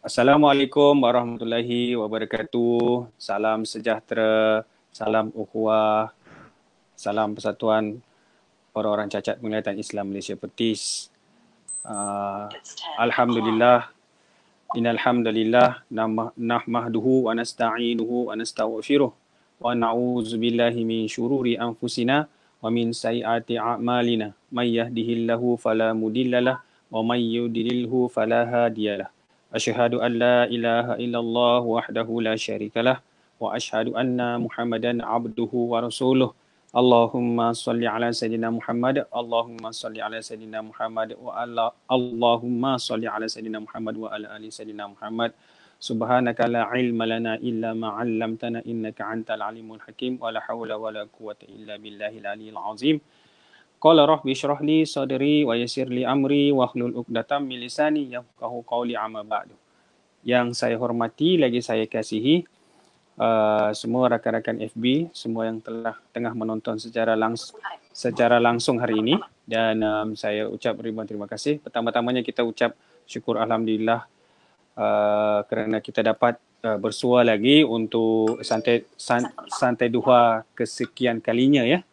Assalamualaikum warahmatullahi wabarakatuh. Salam sejahtera, salam ukhuwah, salam persatuan orang-orang cacat penglihatan Islam Malaysia Pertis. Alhamdulillah, innal hamdalillah nahmaduhu wa nasta'inuhu wa nastaghfiruh wa na'udzu billahi min syururi anfusina wa min sayyiati a'malina. May yahdihillahu fala mudhillalah wa may yudlilhu fala hadiyalah. Asyhadu an la ilaha illallah wahdahu la syarikalah wa asyhadu anna Muhammadan abduhu wa rasuluh. Allahumma salli ala sayyidina Muhammad, Allahumma salli ala sayyidina Muhammad wa ala Allahumma salli ala sayyidina Muhammad wa ala ali sayyidina Muhammad. Subhanaka la ilma lana illa ma 'allamtana innaka antal alimul hakim wa la haula wa la quwwata illa billahil aliyil azim. Qala rabbi shrah li sadri wa yassir li amri wa hlul 'uqdatam min lisani yafqahu qawli amma ba'du. Yang saya hormati lagi saya kasihi semua rakan-rakan FB, semua yang tengah menonton secara langsung hari ini, dan saya ucap ribuan terima kasih. Pertama-tamanya kita ucap syukur alhamdulillah kerana kita dapat bersua lagi untuk santai duha kesekian kalinya ya.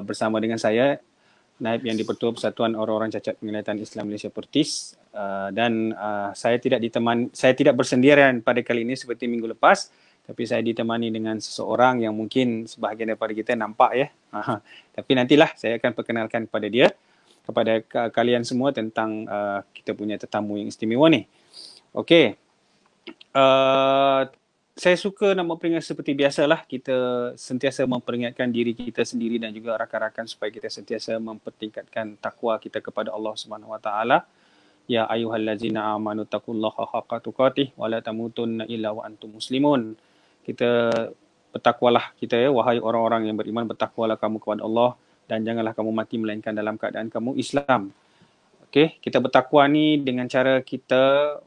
Bersama dengan saya, Naib yang di-Pertua Persatuan Orang-orang Cacat Penglihatan Islam Malaysia Pertis, dan saya tidak bersendirian pada kali ini seperti minggu lepas, tapi saya ditemani dengan seseorang yang mungkin sebahagian daripada kita nampak ya. Tapi nantilah saya akan perkenalkan kepada dia, kepada kalian semua tentang kita punya tetamu yang istimewa ni. Okey. Saya suka nak memperingat seperti biasalah, kita sentiasa memperingatkan diri kita sendiri dan juga rakan-rakan supaya kita sentiasa mempertingkatkan takwa kita kepada Allah Subhanahu Wa Taala. Ya ayyuhallazina amanu taqullaha haqqa tuqatih wa la tamutunna illa wa antum muslimun. Kita bertakwalah kita ya, wahai orang-orang yang beriman, bertakwalah kamu kepada Allah dan janganlah kamu mati melainkan dalam keadaan kamu Islam. Okey, kita bertakwa ni dengan cara kita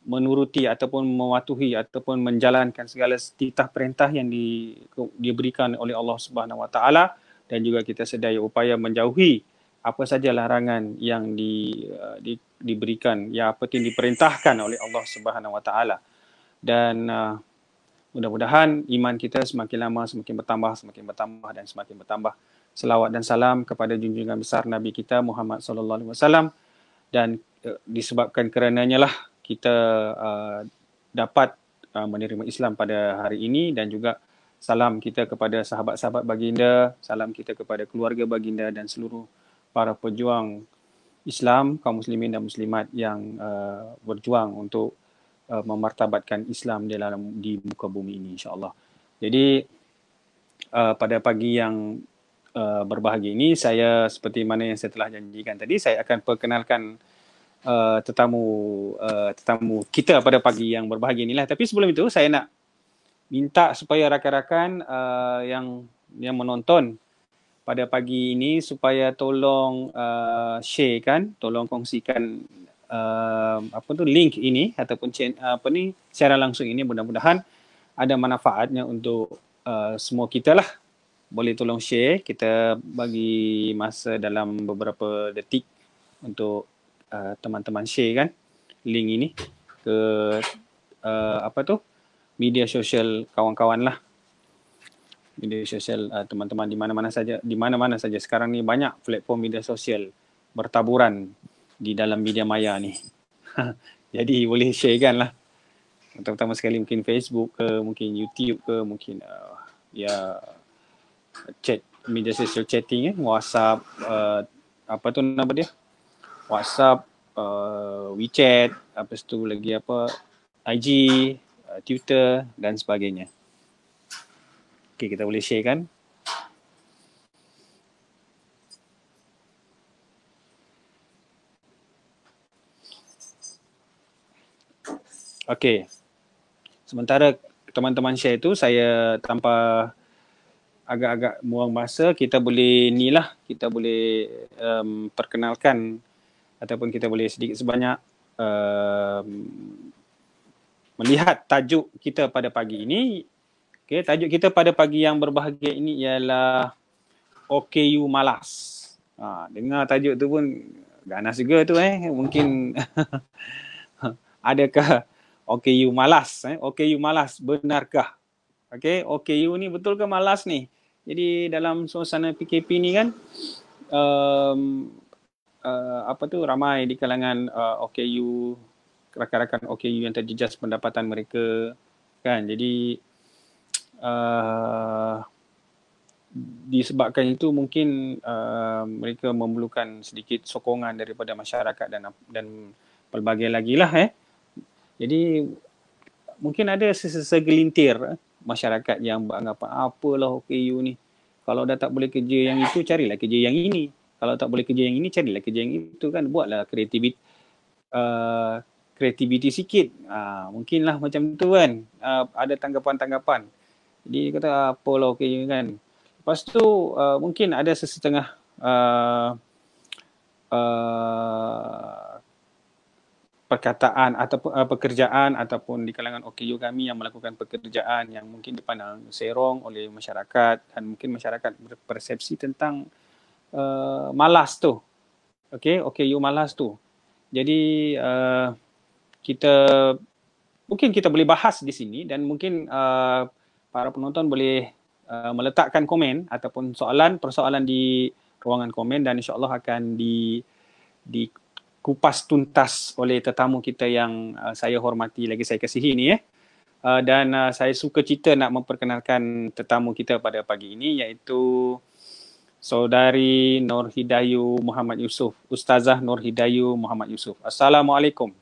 menuruti ataupun mematuhi ataupun menjalankan segala titah perintah yang diberikan oleh Allah Subhanahu Wa Taala, dan juga kita sedaya upaya menjauhi apa saja larangan yang diberikan, ya apa yang diperintahkan oleh Allah Subhanahu Wa Taala. Dan mudah-mudahan iman kita semakin lama semakin bertambah dan semakin bertambah. Selawat dan salam kepada junjungan besar Nabi kita Muhammad sallallahu alaihi wasallam, dan disebabkan kerananya lah kita dapat menerima Islam pada hari ini, dan juga salam kita kepada sahabat-sahabat baginda, salam kita kepada keluarga baginda dan seluruh para pejuang Islam, kaum muslimin dan muslimat yang berjuang untuk memartabatkan Islam di muka bumi ini insya-Allah. Jadi pada pagi yang berbahagia ini, saya seperti mana yang saya telah janjikan tadi, saya akan perkenalkan tetamu kita pada pagi yang berbahagia inilah. Tapi sebelum itu saya nak minta supaya rakan-rakan yang menonton pada pagi ini supaya tolong share kan, tolong kongsikan link ini ataupun siaran langsung ini. Mudah-mudahan ada manfaatnya untuk semua kita lah. Boleh tolong share, kita bagi masa dalam beberapa detik untuk teman-teman share kan link ini ke media sosial kawan-kawan lah, media sosial teman-teman di mana-mana saja sekarang ni. Banyak platform media sosial bertaburan di dalam media maya ni. Jadi boleh share kan lah, pertama sekali mungkin Facebook ke, mungkin YouTube ke, mungkin chat, media sosial chatting WhatsApp, nama dia, WhatsApp, WeChat, lepas tu lagi IG, Twitter dan sebagainya. Okey, kita boleh share kan. Okey. Sementara teman-teman share itu, saya tanpa agak-agak buang masa, kita boleh kita boleh perkenalkan ataupun kita boleh sedikit sebanyak melihat tajuk kita pada pagi ini. Okey, tajuk kita pada pagi yang berbahagia ini ialah OKU malas. Dengar tajuk tu pun ganas juga tu mungkin adakah OKU malas OKU malas benarkah? Okey, OKU ni betul ke malas ni? Jadi dalam suasana PKP ni kan ramai di kalangan OKU, rakan-rakan OKU yang terjejas pendapatan mereka kan. Jadi disebabkan itu mungkin mereka memerlukan sedikit sokongan daripada masyarakat dan pelbagai lagi lah Jadi mungkin ada segelintir masyarakat yang beranggapan apalah OKU ni. Kalau dah tak boleh kerja yang itu, carilah kerja yang ini. Kalau tak boleh kerja yang ini, carilah kerja yang itu kan. Buatlah kreativiti sikit. Mungkinlah macam tu kan. Ada tanggapan-tanggapan. Jadi kata apalah OKU kan. Lepas tu mungkin ada sesetengah perkataan ataupun pekerjaan ataupun di kalangan OKU kami yang melakukan pekerjaan yang mungkin dipandang serong oleh masyarakat dan mungkin masyarakat berpersepsi tentang malas tu. Okey, OKU malas tu. Jadi mungkin kita boleh bahas di sini dan mungkin para penonton boleh meletakkan komen ataupun persoalan di ruangan komen dan insya-Allah akan dikupas tuntas oleh tetamu kita yang saya hormati lagi saya kasihi ni dan saya suka cita nak memperkenalkan tetamu kita pada pagi ini iaitu Saudari Nur Hidayu Muhammad Yusof, Ustazah Nur Hidayu Muhammad Yusof. Assalamualaikum.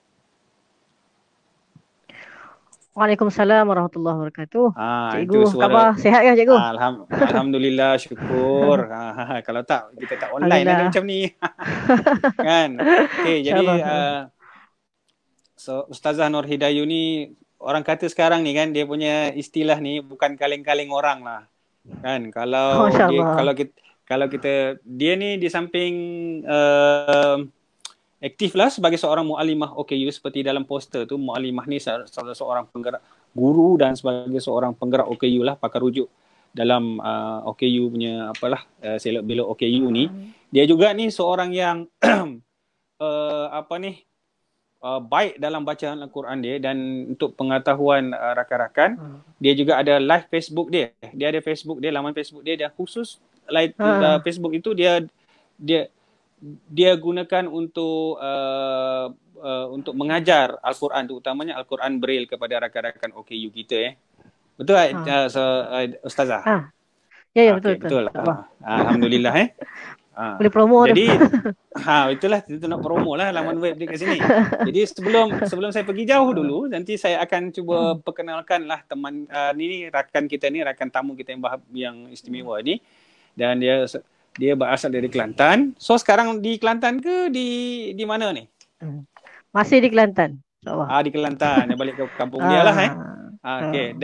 Waalaikumsalam warahmatullahi wabarakatuh. Cikgu, itu suara, khabar sihat kan cikgu? Alhamdulillah, syukur. Kalau tak, kita tak online ada macam ni. Kan? Okay, jadi Ustazah Nur Hidayu ni, orang kata sekarang ni kan, dia punya istilah ni bukan kaleng-kaleng orang lah. Kan? Kalau kita, dia ni di samping aktif lah sebagai seorang mu'alimah OKU seperti dalam poster tu. Mu'alimah ni seorang penggerak guru dan sebagai seorang penggerak OKU lah, pakar rujuk dalam OKU punya selok belok OKU ni. Dia juga ni seorang yang baik dalam bacaan Al-Quran dia dan untuk pengetahuan rakan-rakan, dia juga ada live Facebook dia. Dia ada Facebook dia, laman Facebook dia, dia khusus live Facebook itu dia gunakan untuk mengajar Al-Quran, terutamanya Al-Quran Braille kepada rakan-rakan OKU kita Betul Ustazah? Ya, betul. Alhamdulillah boleh promo jadi itulah kita nak promo lah laman web dia kat sini. Jadi sebelum saya pergi jauh dulu, nanti saya akan cuba perkenalkan lah teman ni rakan kita ni, rakan tamu kita yang istimewa ni, dan dia berasal dari Kelantan. So sekarang di Kelantan ke di mana ni? Masih di Kelantan. Di Kelantan. Dia balik ke kampung dia lah okey.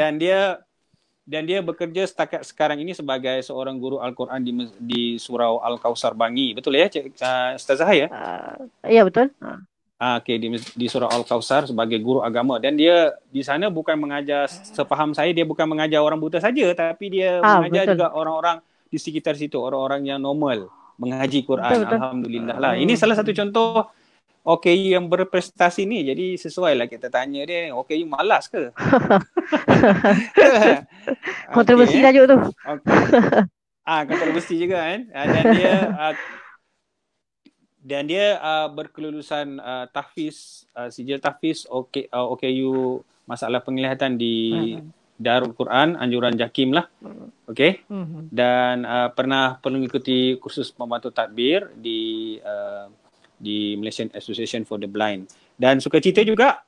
Dan dia bekerja setakat sekarang ini sebagai seorang guru Al-Quran di Surau Al-Kausar Bangi. Betul ya Ustazah ya? Ya betul. Okey, di Surau Al-Kausar sebagai guru agama, dan dia di sana bukan mengajar, sepaham saya dia bukan mengajar orang buta saja, tapi dia mengajar juga orang-orang di sekitar situ, orang-orang yang normal mengaji Quran. Betul. Alhamdulillah lah. Ini salah satu contoh OKU yang berprestasi ni. Jadi sesuai lah kita tanya dia, OKU malas ke? Kontroversi tajuk tu. Kontroversi juga kan. Dan dia berkelulusan tahfiz, sijil tahfiz OKU masalah penglihatan di Darul Quran Anjuran Jakim lah. Okey. Dan pernah mengikuti kursus pembantu tadbir di Malaysian Association for the Blind. Dan sukacita juga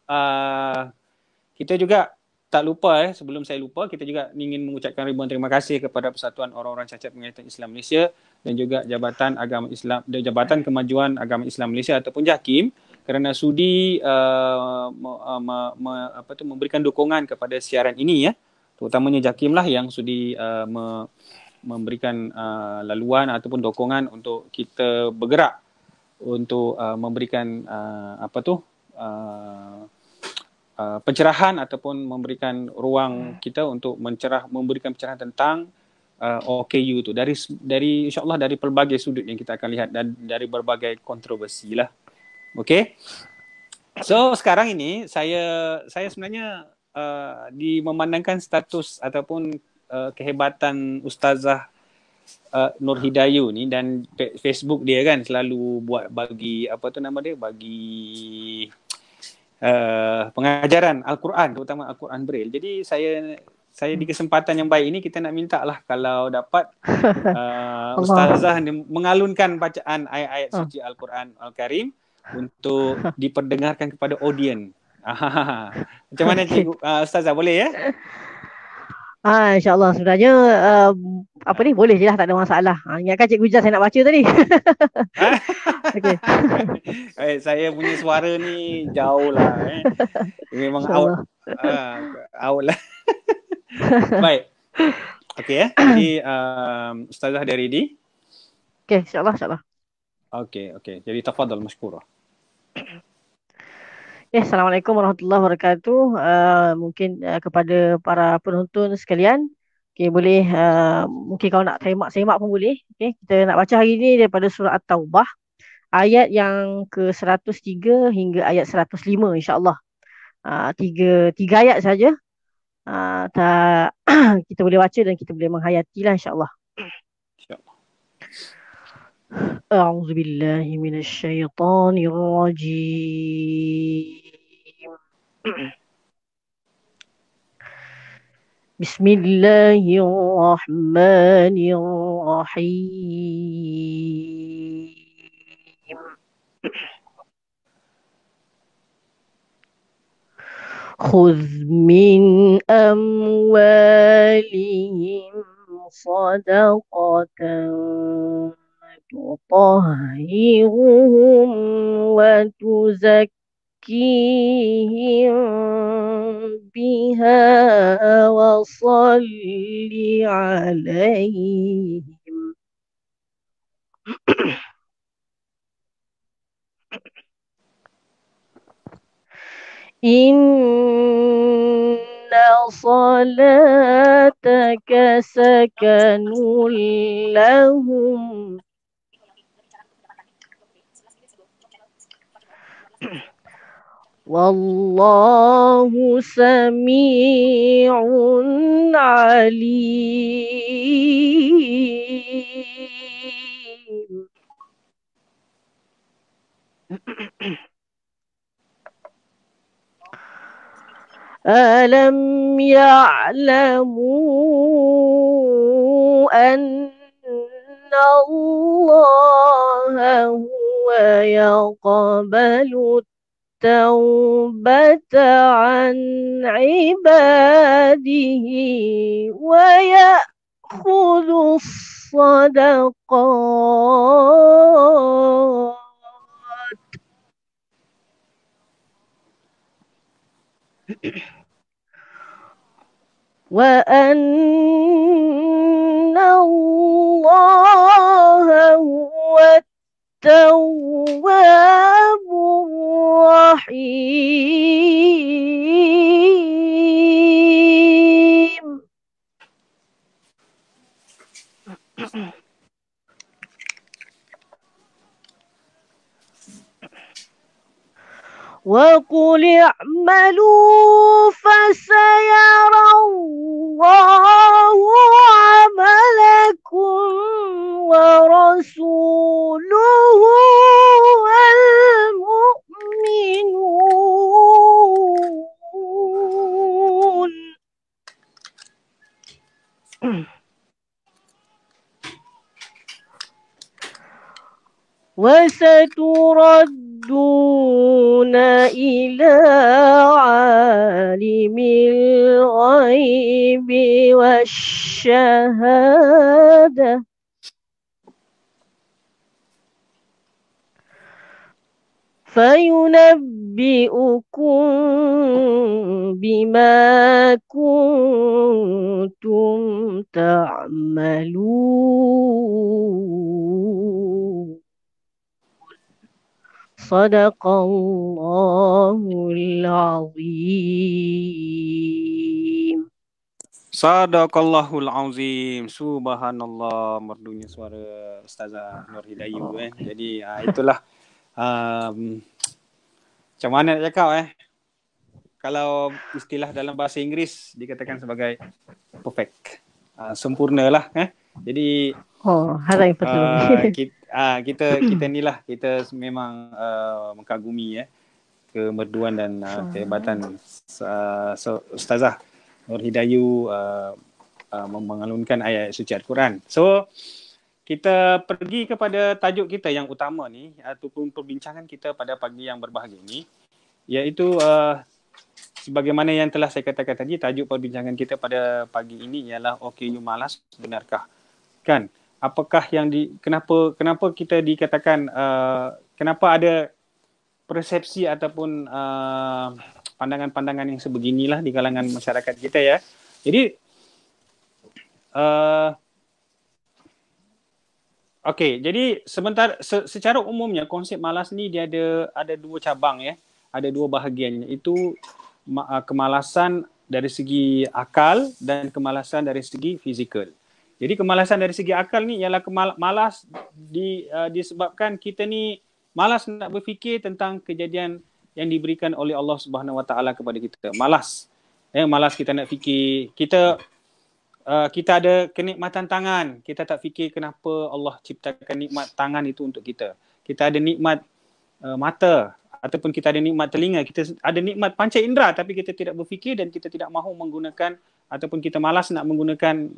kita juga tak lupa sebelum saya lupa, kita juga ingin mengucapkan ribuan terima kasih kepada Persatuan Orang-orang Cacat Penglihatan Islam Malaysia dan juga Jabatan Kemajuan Agama Islam Malaysia ataupun JAKIM kerana sudi memberikan dukungan kepada siaran ini terutamanya JAKIM lah yang sudi memberikan laluan ataupun dukungan untuk kita bergerak untuk memberikan pencerahan ataupun memberikan ruang kita untuk memberikan pencerahan tentang OKU tu dari insyaAllah dari pelbagai sudut yang kita akan lihat dan dari berbagai kontroversi lah. Okay. So sekarang ini saya sebenarnya memandangkan status ataupun kehebatan Ustazah Nur Hidayu ni dan Facebook dia kan selalu buat bagi pengajaran Al-Quran, terutama Al-Quran Braille. Jadi saya di kesempatan yang baik ini kita nak minta lah kalau dapat Ustazah mengalunkan bacaan ayat-ayat suci Al-Quran Al-Karim untuk diperdengarkan kepada audien. Macam mana Cikgu Ustazah, boleh ya? InsyaAllah sebenarnya boleh je lah, tak ada masalah. Ingatkan Cikgu Jas saya nak baca tadi. Okay. Saya punya suara ni jauh lah. Memang out lah. Baik. Okay ya. Jadi Ustazah dah ready? Okay, insyaAllah. Okay. Jadi tafadhal mashkurah. Assalamualaikum warahmatullahi wabarakatuh. Mungkin kepada para penonton sekalian, boleh mungkin kalau nak semak pun boleh. Kita nak baca hari ini daripada surah At-Taubah, ayat yang ke-103 hingga ayat 105 insya-Allah. Tiga ayat saja. Kita boleh baca dan kita boleh menghayatilah insya-Allah. أعوذ بالله من الشيطان الرجيم. بسم الله الرحمن الرحيم. خذ من أموالهم صدقة تطهرهم وتزكيهم بها وصل عليهم إن صلاتك سكن لهم والله سميع عليم. ألم يعلموا أن الله هو يقبل التوبة عن عباده ويأخذ الصدقات وأن الله هو التواب الرحيم. وقل اعملوا فسيرى الله عملكم ورسوله والمؤمنون وستردون إلى عالم الغيب والشهادة فينبئكم بما كنتم تعملون. صدق الله العظيم. Sadaqallahul azim. Subhanallah, merdunya suara Ustazah Nur Hidayu Jadi itulah macam mana nak cakap kalau istilah dalam bahasa Inggeris dikatakan sebagai perfect. Sempurna lah Jadi Harap yang betul. kita ni lah, kita memang mengagumi kemerduan dan kehebatan Ustazah Nur Hidayu mengalunkan ayat suci Al-Quran. So kita pergi kepada tajuk kita yang utama ni, ataupun perbincangan kita pada pagi yang berbahagia ni, iaitu sebagaimana yang telah saya katakan tadi, tajuk perbincangan kita pada pagi ini ialah OKU malas, benarkah? Kan? Apakah yang kenapa kita dikatakan kenapa ada persepsi ataupun pandangan-pandangan yang sebeginilah di kalangan masyarakat kita Jadi jadi secara umumnya konsep malas ni dia ada dua cabang ada dua bahagian, iaitu kemalasan dari segi akal dan kemalasan dari segi fizikal. Jadi kemalasan dari segi akal ni ialah malas disebabkan kita ni malas nak berfikir tentang kejadian yang diberikan oleh Allah Subhanahu Wa Taala kepada kita. Malas kita nak fikir. Kita ada kenikmatan tangan, kita tak fikir kenapa Allah ciptakan nikmat tangan itu untuk kita. Kita ada nikmat mata, ataupun kita ada nikmat telinga, kita ada nikmat panca indera, tapi kita tidak berfikir dan kita tidak mahu menggunakan, ataupun kita malas nak menggunakan,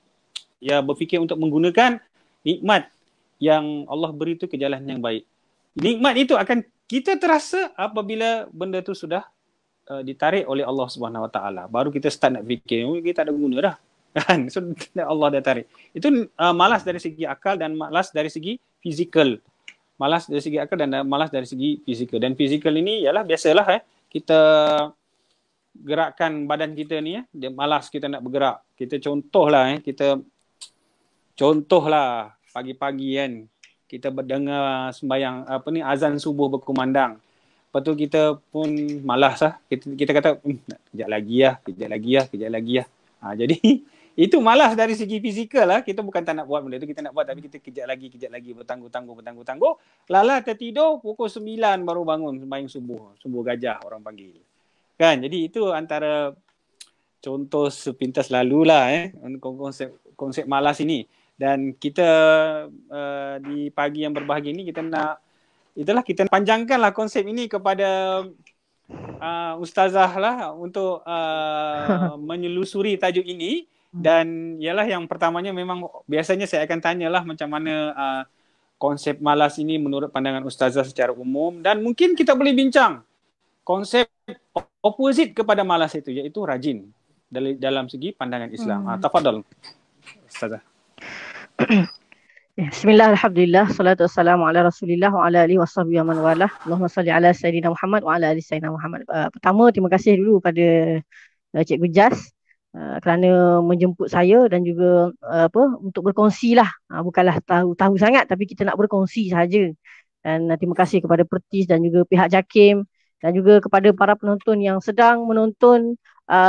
berfikir untuk menggunakan nikmat yang Allah beri itu ke jalan yang baik. Nikmat itu akan kita terasa apabila benda tu sudah ditarik oleh Allah Subhanahu Wa Taala. Baru kita start nak fikir, kita tak ada guna dah. Kan? So Allah dah tarik. Itu malas dari segi akal dan malas dari segi fizikal. Malas dari segi akal dan malas dari segi fizikal. Dan fizikal ini ialah biasalah kita gerakkan badan kita ni dia malas kita nak bergerak. Kita contohlah pagi-pagi kan, kita berdengar sembahyang azan subuh berkumandang. Lepas tu kita pun malas kita kata kejap lagi. Jadi itu malas dari segi fizikal kita bukan tak nak buat benda tu, kita nak buat tapi kita kejap lagi bertangguh. Lala tertidur pukul 9 baru bangun sembahyang subuh gajah orang panggil. Kan? Jadi itu antara contoh sepintas lalulah konsep malas ini. Dan kita di pagi yang berbahagia ini kita nak panjangkanlah konsep ini kepada ustazah lah untuk menyelusuri tajuk ini. Dan ialah yang pertamanya memang biasanya saya akan tanyalah macam mana konsep malas ini menurut pandangan ustazah secara umum, dan mungkin kita boleh bincang konsep opposite kepada malas itu, iaitu rajin dalam segi pandangan Islam. Tafadhal ustazah. Bismillah, alhamdulillah, salatu wassalamu ala rasulillah wa ala alihi washabihi wa man walah. Allahumma salli ala Sayyidina Muhammad wa ala ali Sayyidina Muhammad. Pertama, terima kasih dulu pada Cikgu Jas kerana menjemput saya dan juga untuk berkongsi lah. Bukanlah tahu sangat, tapi kita nak berkongsi saja. Dan terima kasih kepada Pertis dan juga pihak JAKIM dan juga kepada para penonton yang sedang menonton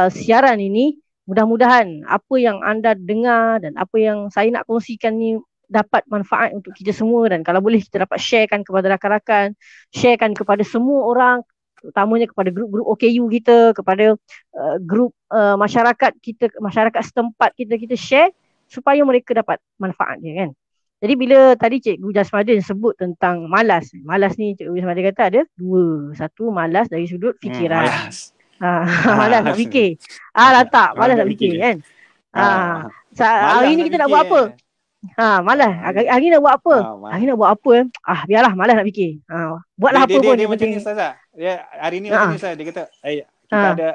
siaran ini. Mudah-mudahan apa yang anda dengar dan apa yang saya nak kongsikan ni dapat manfaat untuk kita semua, dan kalau boleh kita dapat sharekan kepada rakan-rakan, sharekan kepada semua orang, terutamanya kepada grup-grup OKU kita, kepada grup masyarakat kita, masyarakat setempat kita share supaya mereka dapat manfaatnya kan. Jadi bila tadi Cikgu Jasmadin sebut tentang malas ni, Cikgu Jasmadin kata ada dua. Satu, malas dari sudut fikiran. Malas nak fikir. Letak malas nak fikir kan. Hari ni kita nak buat apa? Malas. Hari ni nak buat apa? Hari ni nak buat apa? Biarlah, malas nak fikir. Buatlah apa pun. Dia macam ni Ustazah. Hari ni macam ni Ustazah. Dia kata, kita ada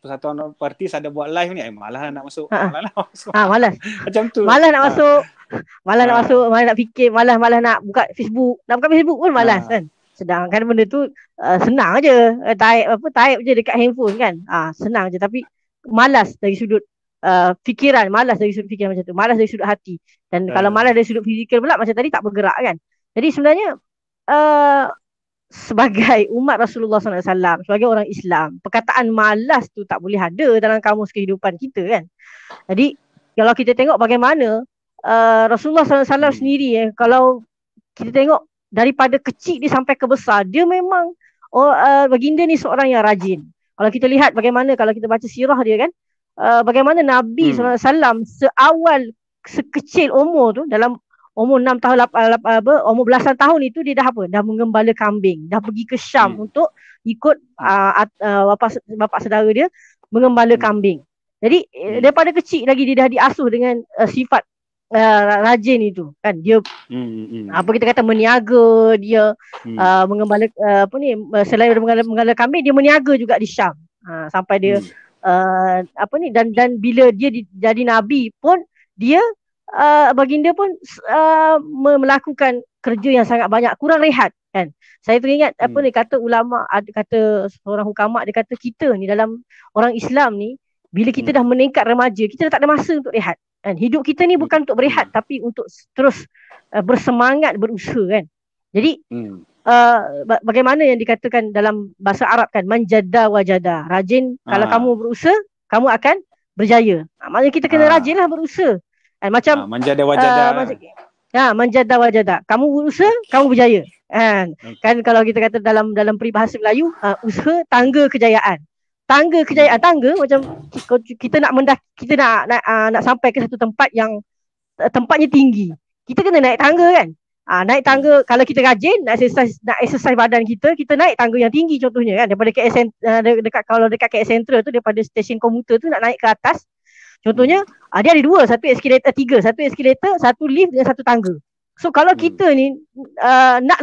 Persatuan Partis ada buat live ni. Malas nak masuk. Malas. Macam tu. Malas nak masuk. Malas nak fikir. Malas nak buka Facebook. Nak buka Facebook pun malas kan. Sedangkan benda tu senang je. Type je dekat handphone kan. Senang je. Tapi malas dari sudut fikiran, malas dari sudut fikiran macam tu, malas dari sudut hati. Dan kalau malas dari sudut fizikal pula macam tadi, tak bergerak kan. Jadi sebenarnya sebagai umat Rasulullah SAW, sebagai orang Islam, perkataan malas tu tak boleh ada dalam kamus kehidupan kita kan. Jadi kalau kita tengok bagaimana Rasulullah SAW sendiri, kalau kita tengok daripada kecil dia sampai ke besar, dia memang baginda ni seorang yang rajin. Kalau kita lihat bagaimana, kalau kita baca sirah dia kan, bagaimana Nabi SAW seawal, sekecil umur tu, dalam umur 6 tahun, umur belasan tahun itu dia dah apa? Dah mengembala kambing, dah pergi ke Syam untuk ikut bapa saudara dia mengembala kambing. Jadi daripada kecil lagi dia dah diasuh dengan sifat rajin itu kan. Dia apa kita kata meniaga, dia mengembala selain mengembala kambing, dia meniaga juga di Syam. Sampai dia dan bila dia jadi nabi pun dia baginda pun melakukan kerja yang sangat banyak, kurang rehat kan. Saya teringat kata ulama, ada kata seorang hukama, dia kata kita ni dalam orang Islam ni, bila kita dah meningkat remaja, kita dah tak ada masa untuk rehat kan. Hidup kita ni bukan untuk berehat, tapi untuk terus bersemangat berusaha kan. Jadi bagaimana yang dikatakan dalam bahasa Arab kan, manjada wajada, rajin. Kalau kamu berusaha, kamu akan berjaya. Maknanya kita kena rajinlah berusaha. Macam manjada wajada. Manjada wajada. Kamu berusaha, kamu berjaya. Kan kalau kita kata dalam peribahasa Melayu, usaha tangga kejayaan. Tangga kejayaan, tangga macam kita nak sampai ke satu tempat yang tempatnya tinggi. Kita kena naik tangga kan. Naik tangga, kalau kita rajin nak exercise badan kita naik tangga yang tinggi contohnya kan, daripada kalau dekat KL Central tu, daripada stesen komuter tu nak naik ke atas. Contohnya dia ada dua, satu eskalator, satu eskalator, satu lift dengan satu tangga. So kalau kita ni nak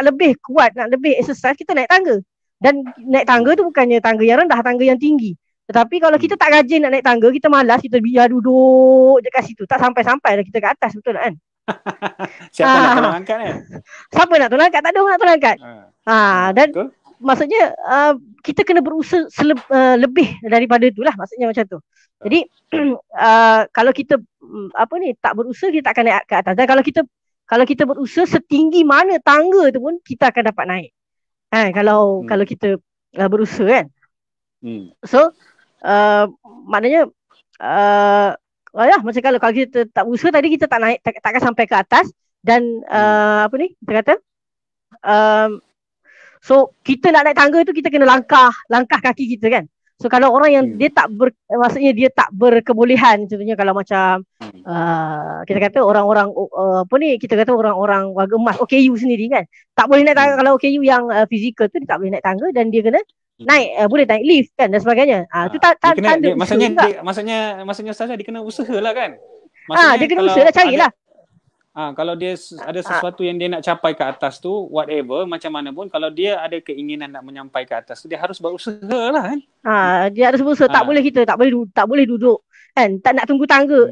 lebih kuat, nak lebih exercise, kita naik tangga. Dan naik tangga tu bukannya tangga yang rendah, tangga yang tinggi. Tetapi kalau kita tak rajin nak naik tangga, kita malas, kita biar duduk je kat situ, tak sampai-sampai dah kita ke atas, betul tak kan? Siapa nak tolong angkat kan? Siapa nak tolong angkat? Tak ada orang nak tolong angkat. Dan betul? Maksudnya kita kena berusaha lebih daripada itulah, maksudnya macam tu. Jadi kalau kita tak berusaha, kita tak akan naik ke atas. Dan kalau kita berusaha, setinggi mana tangga tu pun kita akan dapat naik. Kalau kita berusaha kan. So maknanya macam kalau kita tak berusaha tadi, kita tak naik, takkan sampai ke atas. Dan kita kata so kita nak naik tangga tu, kita kena langkah kaki kita kan. So kalau orang yang dia tak berkebolehan, contohnya kalau macam kita kata orang-orang kita kata orang-orang warga emas, OKU sendiri kan, tak boleh naik tangga. Kalau OKU yang fizikal tu, dia tak boleh naik tangga, dan dia kena naik, boleh naik lift kan dan sebagainya. Tu maksudnya Ustazah, dia kena usaha lah kan. Dia kena usaha lah, carilah. Kalau dia ada sesuatu yang dia nak capai ke atas tu, whatever, macam mana pun, kalau dia ada keinginan nak menyampai ke atas tu, dia harus berusaha lah kan. Dia harus berusaha. Tak boleh duduk kan, tak nak tunggu tangga.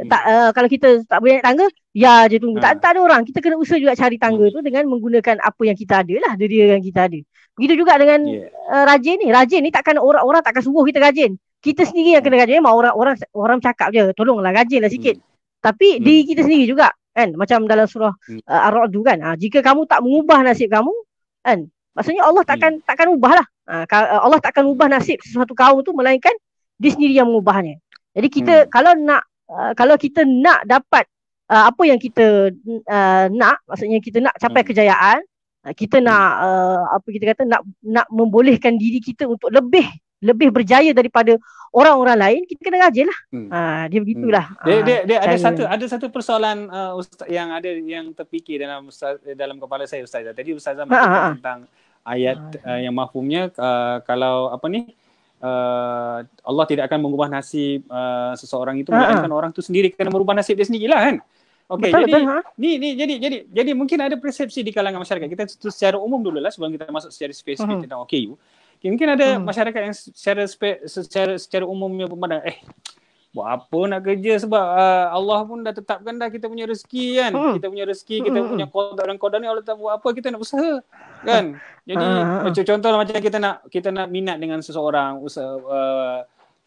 Kalau kita tak boleh naik tangga, ya je tunggu. Tak ada orang. Kita kena usaha juga cari tangga tu dengan menggunakan apa yang kita ada lah, diri yang kita ada. Begitu juga dengan rajin ni takkan orang takkan suruh kita rajin. Kita sendiri yang kena rajin. Memang orang cakap je, tolonglah rajinlah sikit. Tapi diri kita sendiri juga kan, macam dalam surah Ar-Ra'd kan, jika kamu tak mengubah nasib kamu kan, maksudnya Allah takkan ubahlah. Allah takkan ubah nasib sesuatu kaum tu, melainkan dia sendiri yang mengubahnya. Jadi kita kalau kita nak dapat apa yang kita nak, maksudnya kita nak capai kejayaan, kita nak nak membolehkan diri kita untuk lebih berjaya daripada orang-orang lain, kita kena rajin lah. Dia begitulah. Dia ada satu persoalan yang terfikir dalam kepala saya, Ustazah. Tadi Ustazah mengatakan tentang ayat yang mafhumnya, kalau Allah tidak akan mengubah nasib seseorang itu, melainkan orang tu sendiri kena merubah nasib dia sendirilah kan. Okey, jadi mungkin ada persepsi di kalangan masyarakat kita secara umum dululah, sebelum kita masuk secara spesifik tentang OKU. Mungkin ada masyarakat yang secara umumnya memandang, buat apa nak kerja, sebab Allah pun dah tetapkan dah kita punya rezeki kan. Kita punya rezeki, kita punya qada dan qadar ni Allah tak buat apa, kita nak usaha kan. Jadi contohlah macam kita nak minat dengan seseorang,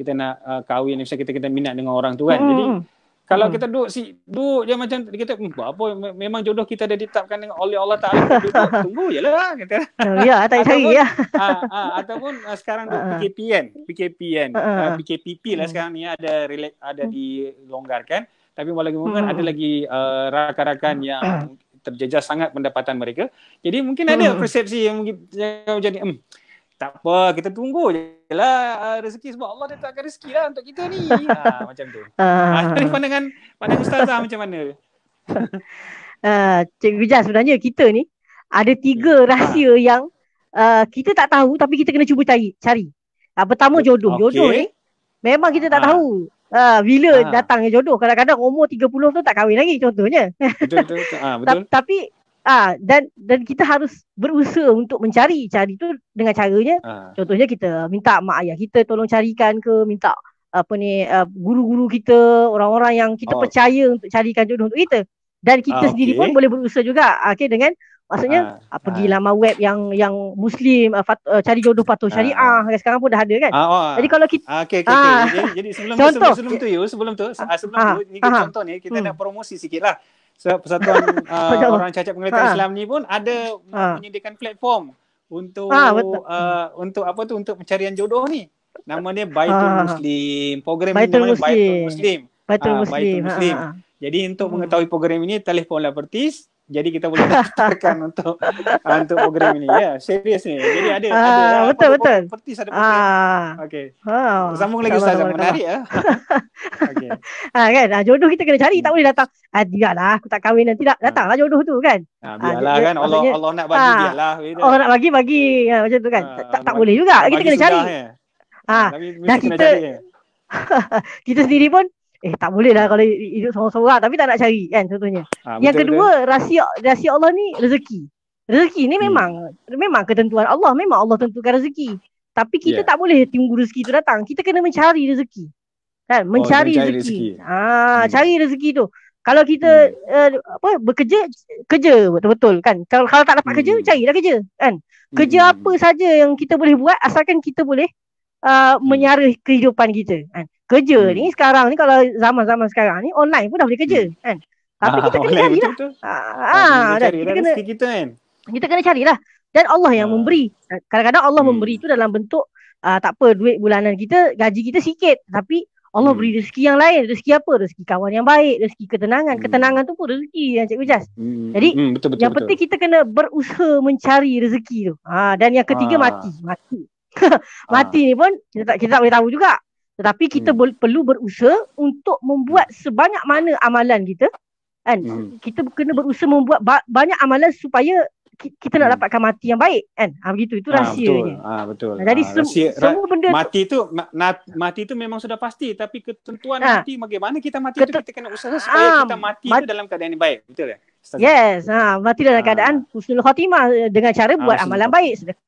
kita nak kahwin, misalnya kita minat dengan orang tu kan. Jadi Kalau kita duduk je macam kita buat apa, memang jodoh kita dah ditetapkan dengan oleh Allah Taala, kita duduk tunggu jelah kita. Ya, tak cari ya. Ataupun sekarang duk PKPP lah sekarang ni ada dilonggarkan, tapi walaupun ada lagi rakan-rakan yang terjejas sangat pendapatan mereka. Jadi mungkin ada persepsi yang jadi tak apa, kita tunggu je lah rezeki, sebab Allah dah takkan rezeki lah untuk kita ni. Macam tu. Dari pandangan Ustazah macam mana? Cik Wijah, sebenarnya kita ni ada 3 rahsia yang kita tak tahu tapi kita kena cuba cari. Pertama jodoh. Jodoh ni memang kita tak tahu bila datangnya jodoh. Kadang-kadang umur 30 tu tak kahwin lagi contohnya. Betul. Tapi dan kita harus berusaha untuk mencari tu dengan caranya. Contohnya kita minta mak ayah kita tolong carikan ke, minta guru-guru kita, orang-orang yang kita percaya untuk carikan jodoh untuk kita. Dan kita sendiri pun boleh berusaha juga dengan maksudnya pergi laman web yang Muslim, cari jodoh patuh syariah. Sekarang pun dah ada kan. Jadi kalau kita jadi sebelum tu ni contoh ni kita nak promosi sikitlah. Persatuan orang cacat penglihatan Islam ni pun ada menyediakan platform untuk untuk pencarian jodoh ni. Nama dia Baitul Muslim. Program ini namanya Baitul Muslim. Jadi untuk mengetahui program ini, telefonlah Pertis. Jadi kita boleh daftarkan untuk program ini. Ya, serius ni. Jadi ada betul. Pertis ada program. Okey. Sambung lagi Ustaz, menarik ya. Okey. Kan, jodoh kita kena cari, tak boleh datang. Biarlah aku tak kahwin nanti datanglah jodoh tu kan. Biarlah kan, Allah nak bagi biarlah. Allah nak bagi macam tu kan. Tak boleh juga. Kita kena cari. Dan kita sendiri pun tak boleh lah kalau hidup seorang-seorang tapi tak nak cari kan contohnya. Yang kedua, rahsia Allah ni rezeki. Rezeki ni memang ketentuan Allah. Memang Allah tentukan rezeki. Tapi kita tak boleh tunggu rezeki tu datang. Kita kena mencari rezeki. Kan? Mencari rezeki. Cari rezeki tu. Kalau kita bekerja, kerja betul-betul kan. Kalau tak dapat kerja, carilah kerja kan. Kerja apa saja yang kita boleh buat asalkan kita boleh menyara kehidupan kita kan. Kerja ni sekarang ni, kalau zaman-zaman sekarang ni online pun dah boleh kerja kan. Tapi kita kena carilah. Kita kena carilah. Dan Allah yang memberi. Kadang-kadang Allah memberi tu dalam bentuk tak apa, duit bulanan kita, gaji kita sikit, tapi Allah beri rezeki yang lain. Rezeki apa? Rezeki kawan yang baik, rezeki ketenangan. Ketenangan tu pun rezeki yang Cik Wijaz. Jadi yang penting kita kena berusaha mencari rezeki tu. Dan yang ketiga mati. Mati ni pun kita tak boleh tahu juga. Tetapi kita perlu berusaha untuk membuat sebanyak mana amalan kita kan. Kita kena berusaha membuat banyak amalan supaya kita nak dapatkan mati yang baik kan. Begitu, itu rahsianya. Betul. Jadi semua benda mati tu memang sudah pasti, tapi ketentuan mati bagaimana kita mati tu kita kena usaha supaya kita mati tu dalam keadaan yang baik. Betul ya? Yes, mati dalam keadaan husnul khatimah dengan cara buat amalan baik.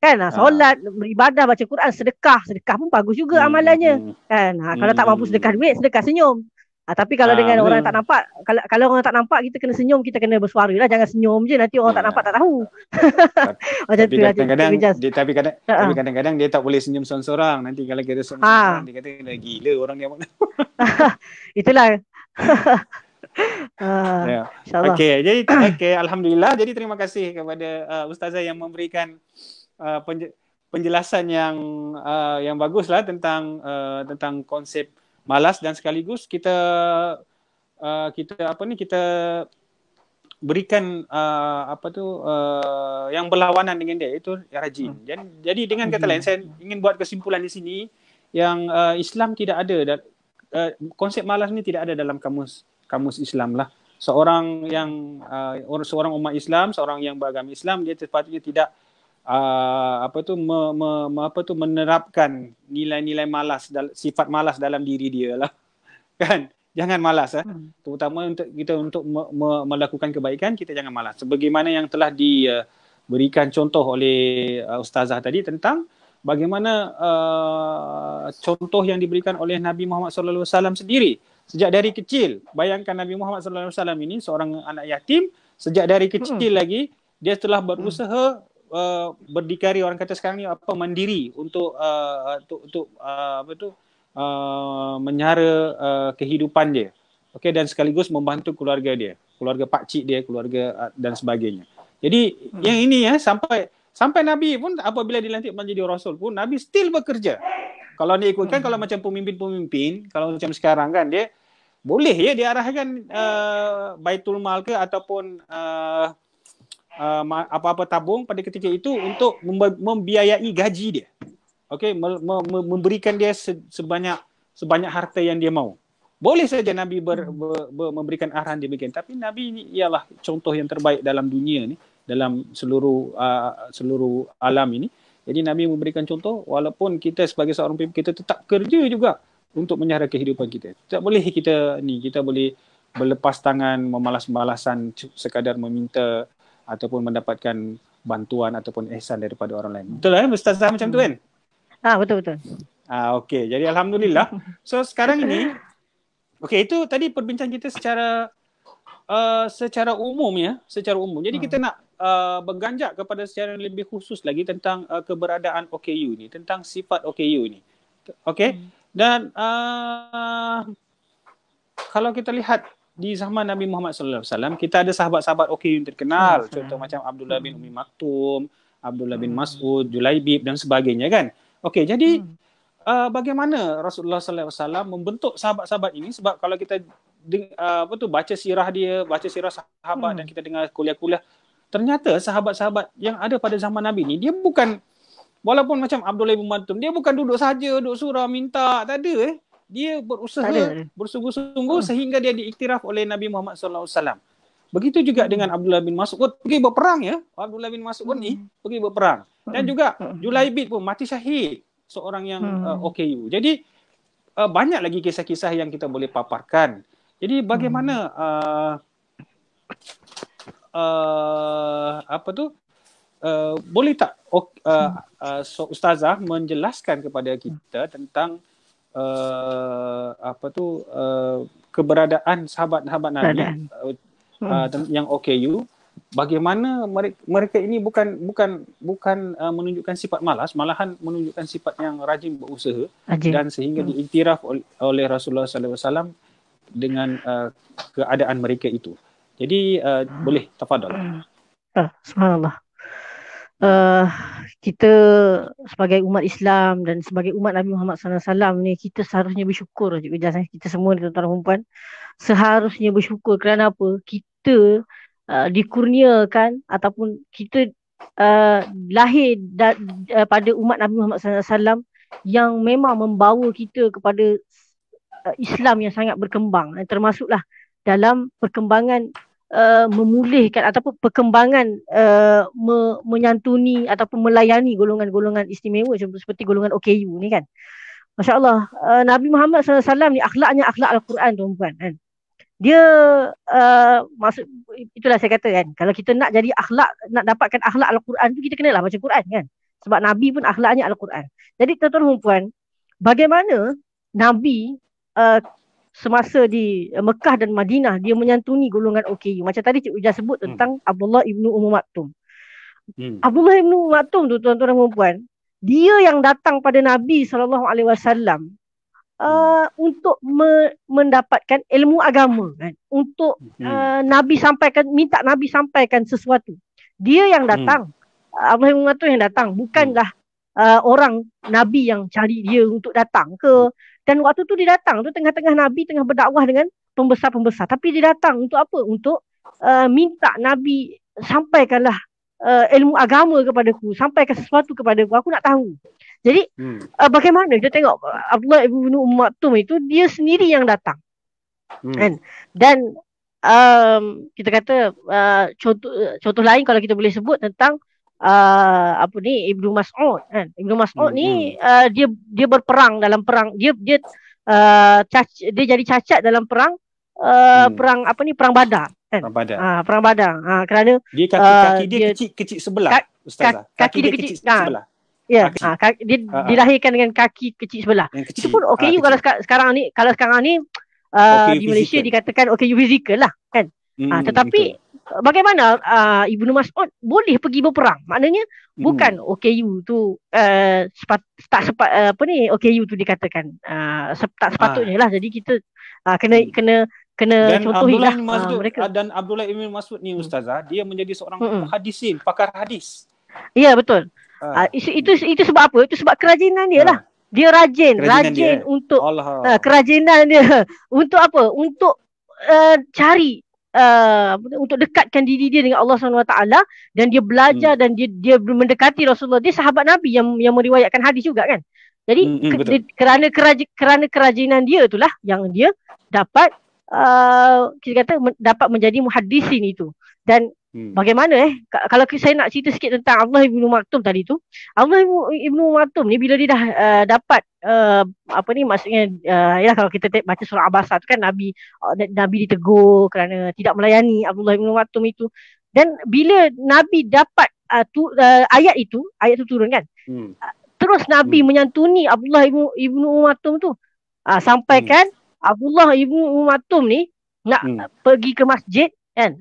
Kan, solat, beribadah, baca Quran, sedekah pun bagus juga amalannya kan. Kalau tak mampu sedekah duit, sedekah senyum. Tapi kalau dengan orang tak nampak, kalau orang tak nampak, kita kena senyum, kita kena bersuara lah, jangan senyum je nanti orang tak nampak tak tahu. Macam tu lah. Tapi kadang-kadang dia tak boleh senyum seorang-seorang. Nanti kalau kita seorang-seorang, dia kata gila orang dia. Itulah. Jadi alhamdulillah. Jadi terima kasih kepada Ustazah yang memberikan penjelasan yang bagus lah tentang konsep malas, dan sekaligus kita berikan yang berlawanan dengan dia, itu rajin. Jadi dengan kata lain, saya ingin buat kesimpulan di sini yang Islam tidak ada konsep malas ni tidak ada dalam kamus Islam lah. Seorang umat Islam, seorang yang beragama Islam, dia sepatutnya tidak menerapkan nilai-nilai malas, sifat malas dalam diri dia lah. Kan? Jangan malas terutama untuk melakukan kebaikan, kita jangan malas. Sebagaimana yang telah diberikan contoh oleh Ustazah tadi tentang bagaimana contoh yang diberikan oleh Nabi Muhammad SAW sendiri sejak dari kecil. Bayangkan Nabi Muhammad SAW ini seorang anak yatim, sejak dari kecil lagi dia telah berusaha berdikari, orang kata sekarang ni mandiri untuk menyara kehidupan dia. Okey, dan sekaligus membantu keluarga dia, keluarga pakcik dia, keluarga dan sebagainya. Jadi yang ini sampai Nabi pun apabila dilantik menjadi rasul pun Nabi still bekerja. Kalau dia ikutkan kalau macam pemimpin-pemimpin, kalau macam sekarang kan dia boleh ya diarahkan Baitul Mal ke ataupun apa-apa tabung pada ketika itu untuk membiayai gaji dia. Okey, memberikan dia sebanyak harta yang dia mahu. Boleh saja Nabi memberikan arahan demikian, tapi Nabi ini ialah contoh yang terbaik dalam dunia ni, dalam seluruh alam ini. Jadi Nabi memberikan contoh, walaupun kita sebagai seorang pemimpin kita tetap kerja juga untuk menyara kehidupan kita. Tak boleh kita boleh berlepas tangan, memalas-malasan sekadar meminta ataupun mendapatkan bantuan ataupun ihsan daripada orang lain. Betul lah Ustazah macam tu kan? Betul. Okey, jadi alhamdulillah. So sekarang ini itu tadi perbincangan kita secara umum ya, Jadi kita nak berganjak kepada secara lebih khusus lagi tentang keberadaan OKU ni, tentang sifat OKU ni. Okey. Dan kalau kita lihat di zaman Nabi Muhammad sallallahu alaihi wasallam, kita ada sahabat-sahabat OKU yang terkenal, contoh macam Abdullah bin Umi Maktum, Abdullah bin Mas'ud, Julaibib dan sebagainya kan. Okey, jadi bagaimana Rasulullah sallallahu alaihi wasallam membentuk sahabat-sahabat ini? Sebab kalau kita baca sirah dia, baca sirah sahabat dan kita dengar kuliah-kuliah, ternyata sahabat-sahabat yang ada pada zaman Nabi ni dia bukan, walaupun macam Abdullah bin Maktum, dia bukan duduk saja duduk surah minta, tak ada dia berusaha bersungguh-sungguh sehingga dia diiktiraf oleh Nabi Muhammad sallallahu alaihi wasallam. Begitu juga dengan Abdullah bin Mas'ud pergi berperang ya. Abdullah bin Mas'ud ni pergi berperang. Dan juga Julaibib pun mati syahid, seorang yang OKU. Jadi banyak lagi kisah-kisah yang kita boleh paparkan. Jadi bagaimana boleh tak Ustazah menjelaskan kepada kita tentang keberadaan sahabat-sahabat Nabi yang OKU, bagaimana mereka ini bukan menunjukkan sifat malas, malahan menunjukkan sifat yang rajin berusaha dan sehingga diiktiraf oleh Rasulullah sallallahu alaihi wasallam dengan keadaan mereka itu. Jadi boleh tafadhal. Subhanallah. Kita sebagai umat Islam dan sebagai umat Nabi Muhammad SAW ni, kita seharusnya bersyukur. Kita semua ni tuan-tuan dan puan seharusnya bersyukur. Kerana apa? Kita dikurniakan ataupun kita lahir pada umat Nabi Muhammad SAW yang memang membawa kita kepada Islam yang sangat berkembang, termasuklah dalam perkembangan memulihkan ataupun perkembangan menyantuni ataupun melayani golongan-golongan istimewa seperti golongan OKU ni kan. Masya Allah, Nabi Muhammad SAW ni akhlaknya akhlak Al-Quran tuan-tuan kan. Dia itulah saya kata kan, kalau kita nak jadi akhlak, nak dapatkan akhlak Al-Quran tu, kita kenalah baca Quran kan. Sebab Nabi pun akhlaknya Al-Quran. Jadi tuan-tuan dan puan, bagaimana Nabi semasa di Mekah dan Madinah dia menyantuni golongan OKU. Macam tadi Cik Ujah sebut tentang Abdullah ibnu Ummu Maktum. Abdullah ibnu Ummu Maktum tu tuan-tuan dan puan, dia yang datang pada Nabi SAW untuk mendapatkan ilmu agama kan? Untuk Nabi sampaikan, minta Nabi sampaikan sesuatu. Dia yang datang. Abdullah ibnu Ummu Maktum yang datang, bukanlah orang Nabi yang cari dia untuk datang ke. Dan waktu tu dia datang tu tengah-tengah Nabi tengah berdakwah dengan pembesar-pembesar. Tapi dia datang untuk apa? Untuk minta Nabi sampaikanlah ilmu agama kepadaku, sampaikan sesuatu kepadaku, aku nak tahu. Jadi bagaimana kita tengok Abdullah ibnu Ummu Maktum itu dia sendiri yang datang. Kan? Dan kita kata contoh lain kalau kita boleh sebut tentang Ibnu Mas'ud kan. Ibnu Mas'ud ni dia berperang dalam perang, dia jadi cacat dalam perang perang Badar kan. Perang Badar. Kerana dia kaki dia kecil sebelah Ustazah. Kaki dia kecil sebelah. Ya, dia dilahirkan dengan kaki kecil sebelah. Itu pun OKU kalau sekarang ni di Malaysia dikatakan OKU fizikal lah kan. Tetapi bagaimana Ibnu Mas'ud boleh pergi berperang? Maknanya bukan OKU tu OKU tu dikatakan tak sepatutnya lah. Jadi kita kena kena Dan contohi Abdullah lah bin Mas'ud mereka. dan Abdullah bin Mas'ud ni Hmm. ustazah, dia menjadi seorang Hmm. muhaddisin, pakar hadis. Ya, betul. Ah, Itu sebab apa? Itu sebab kerajinan dia lah. ah, Dia kerajinan dia. rajin untuk Allah. kerajinan dia untuk apa? Untuk cari untuk dekatkan diri dia dengan Allah SWT, dan dia belajar dan dia mendekati Rasulullah. Dia sahabat Nabi yang meriwayatkan hadis juga kan. Jadi Betul. kerana kerajinan dia itulah yang dia dapat kita kata dapat menjadi muhaddisin itu. Dan bagaimana kalau saya nak cerita sikit tentang Abdullah ibnu Maktum tadi tu. Abdullah ibnu Maktum ni bila dia dah dapat maksudnya yalah, kalau kita baca surah Abasa tu kan, Nabi ditegur kerana tidak melayani Abdullah ibnu Maktum itu. Dan bila Nabi dapat ayat itu turun kan. Terus Nabi menyantuni Abdullah ibnu Maktum tu. Sampaikan Abdullah ibnu Maktum ni nak pergi ke masjid kan,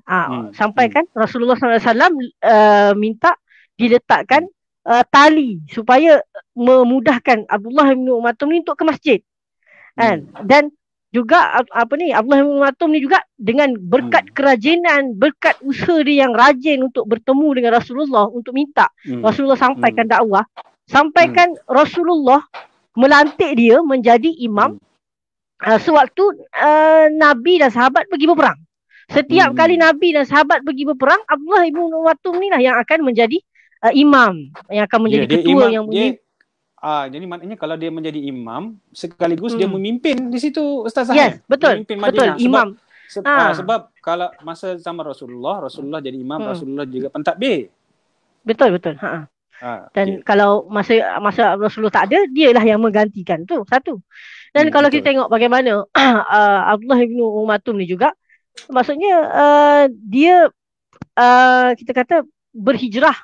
sampaikan Rasulullah SAW minta diletakkan tali supaya memudahkan Abdullah bin Maktum ni untuk ke masjid kan. Dan juga Abdullah bin Maktum ni juga dengan berkat kerajinan, berkat usaha dia yang rajin untuk bertemu dengan Rasulullah untuk minta Rasulullah sampaikan dakwah, sampaikan Rasulullah melantik dia menjadi imam sewaktu Nabi dan sahabat pergi berperang. Setiap kali Nabi dan sahabat pergi berperang, Abdullah ibnu Maktum ni lah yang akan menjadi imam, yang akan menjadi ketua imam, yang jadi maknanya kalau dia menjadi imam sekaligus dia memimpin di situ Ustazah. Yes, betul. Memimpin Madinah. Betul, imam. Sebab kalau masa zaman Rasulullah jadi imam, Rasulullah juga pentadbir. Betul. Dan kalau masa Rasulullah tak ada, dialah yang menggantikan tu satu. Dan kalau kita tengok bagaimana Abdullah ibnu Maktum ni juga, maksudnya dia kita kata berhijrah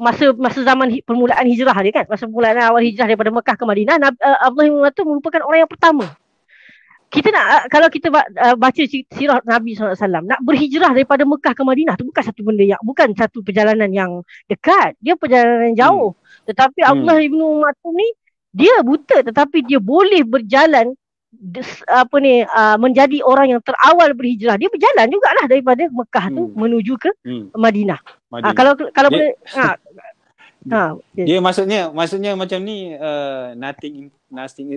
masa zaman permulaan hijrah dia kan, masa permulaan awal hijrah daripada Mekah ke Madinah, Abdullah ibn Maktum merupakan orang yang pertama. Kita nak kalau kita baca sirah Nabi SAW, nak berhijrah daripada Mekah ke Madinah tu bukan satu perjalanan yang dekat, dia perjalanan jauh. Tetapi Abdullah ibn Maktum ni dia buta tetapi dia boleh berjalan menjadi orang yang terawal berhijrah. Dia berjalan jugalah daripada Mekah tu menuju ke Madinah. Kalau boleh dia maksudnya macam ni,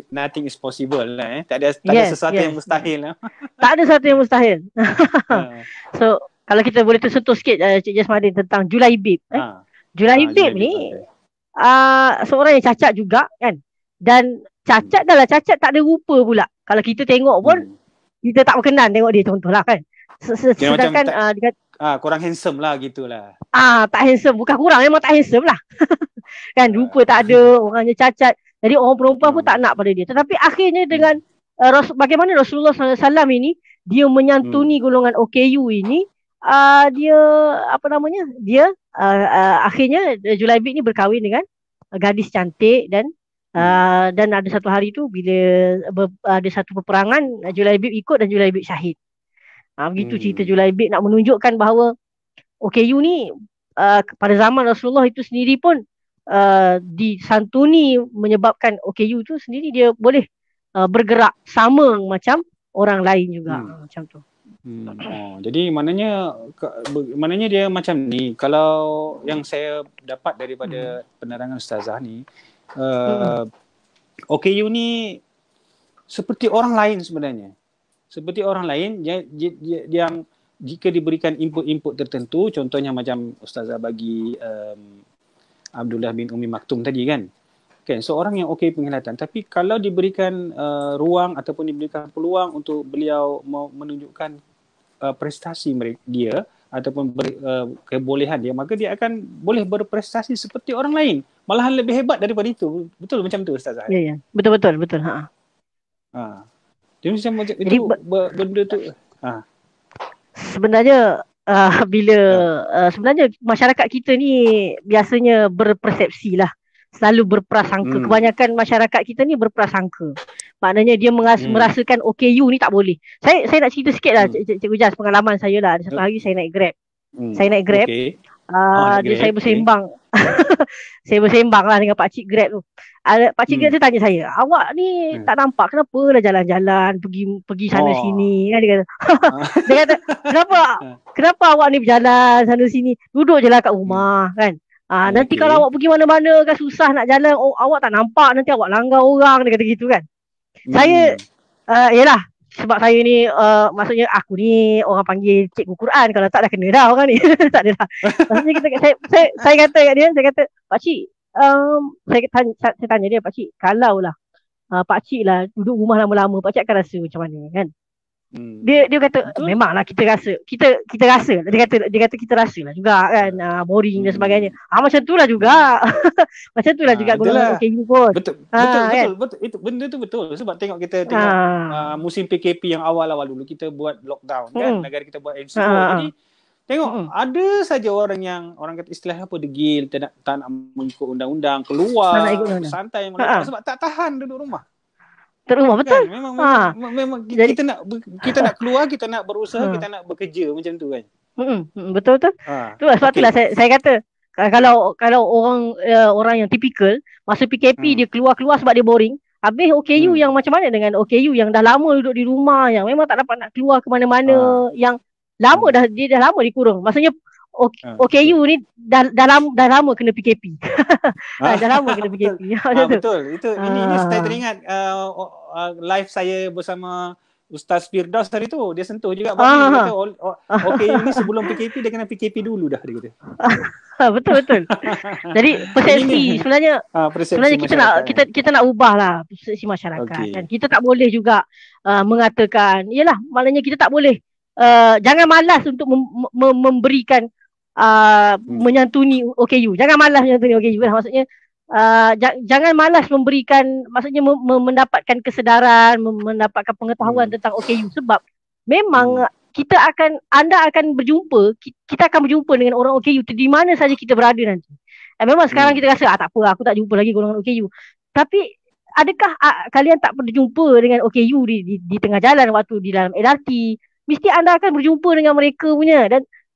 nothing is possible lah. Tak ada sesuatu yang mustahil lah. Tak ada sesuatu yang mustahil. So kalau kita boleh tersentuh sikit Cik Jasmadin tentang Julaibib. Julaibib ni seorang yang cacat juga kan. Dan cacat tak ada rupa pula. Kalau kita tengok pun kita tak berkenan tengok dia, contohlah kan. Sedangkan kurang handsome lah gitulah. Tak handsome, bukan kurang, memang tak handsome lah. Kan rupa tak ada, orangnya cacat. Jadi orang perempuan pun tak nak pada dia. Tetapi akhirnya dengan bagaimana Rasulullah SAW ini dia menyantuni golongan OKU ini, dia akhirnya Julaibib ni berkahwin dengan gadis cantik dan ada satu hari tu bila ada satu peperangan, Julaibib ikut dan Julaibib syahid. Begitu cerita Julaibib, nak menunjukkan bahawa OKU ni pada zaman Rasulullah itu sendiri pun disantuni, menyebabkan OKU tu sendiri dia boleh bergerak sama macam orang lain juga. Macam tu. Jadi maknanya dia macam ni. Kalau yang saya dapat daripada penerangan Ustazah ni, OKU ni seperti orang lain sebenarnya. Seperti orang lain yang jika diberikan input-input tertentu, contohnya macam Ustazah bagi Abdullah bin Umi Maktum tadi kan. Seorang yang okey penglihatan, tapi kalau diberikan ruang ataupun diberikan peluang untuk beliau menunjukkan prestasi dia ataupun kebolehan dia, maka dia akan boleh berprestasi seperti orang lain, malahan lebih hebat daripada itu. Betul macam tu Ustazah? Ya. Betul. Jadi macam itu benda tu. Sebenarnya sebenarnya masyarakat kita ni biasanya berpersepsi lah, selalu berprasangka. Kebanyakan masyarakat kita ni berprasangka. Maknanya dia merasakan OKU ni tak boleh. Saya nak cerita sikit lah Cikgu Jas, pengalaman saya lah. Ada satu hari saya naik Grab. Saya naik Grab. Saya bersembang Saya bersembang lah dengan pakcik Grab tu. Pakcik Grab tu tanya saya, awak ni tak nampak kenapa dah jalan-jalan pergi sana Oh. sini kan, dia kata. Dia kata, kenapa awak ni berjalan sana sini, duduk je lah kat rumah kan. Nanti kalau awak pergi mana-mana kan susah nak jalan, awak tak nampak, nanti awak langgar orang, dia kata gitu kan. Saya yelah, sebab saya ni maksudnya aku ni orang panggil cikgu Quran, kalau tak dah kena dah orang ni. Tak ada dah. Maksudnya saya kata kat dia, saya kata, pakcik, saya tanya dia, pakcik, kalau lah pakcik lah duduk rumah lama-lama, pakcik akan rasa macam mana kan. Dia kata betul? Memanglah kita rasa, kita rasa, dia kata kita rasa lah juga kan, boring dan sebagainya. Macam tu lah juga. Macam tu lah juga golongan OKU pun. Betul, itu benda tu betul. Sebab tengok kita musim PKP yang awal-awal dulu kita buat lockdown kan, negara kita buat MCO. Jadi tengok ada saja orang kata istilah apa, degil, tak nak mengikut undang-undang, keluar santai sebab tak tahan duduk rumah. Rumah betul kan? Memang kita nak keluar, kita nak berusaha, kita nak bekerja macam tu kan. Betul. Tu lah sebab itulah saya kata kalau orang yang tipikal masa PKP dia keluar sebab dia boring. Habis OKU yang macam mana dengan OKU yang dah lama duduk di rumah, yang memang tak dapat nak keluar ke mana-mana, yang lama dia dah lama dikurung. Maksudnya OKU ni dah lama kena PKP. Dah lama kena PKP. Betul. Ini saya teringat live saya bersama Ustaz Firdaus hari tu. Dia sentuh juga dia kata OKU ni sebelum PKP dia kena PKP dulu dah, dia kata. Betul. Jadi persepsi sebenarnya kita nak ubah lah persepsi masyarakat. Dan kita tak boleh juga mengatakan, yalah, maknanya kita tak boleh jangan malas untuk memberikan menyantuni OKU. Jangan malas menyantuni OKU lah. Maksudnya jangan malas memberikan, maksudnya mendapatkan kesedaran, mendapatkan pengetahuan tentang OKU, sebab memang anda akan berjumpa, kita akan berjumpa dengan orang OKU di mana saja kita berada nanti. Memang sekarang kita rasa tak apa, aku tak jumpa lagi golongan OKU. Tapi adakah kalian tak pernah jumpa dengan OKU di tengah jalan waktu di dalam LRT? Mesti anda akan berjumpa dengan mereka punya,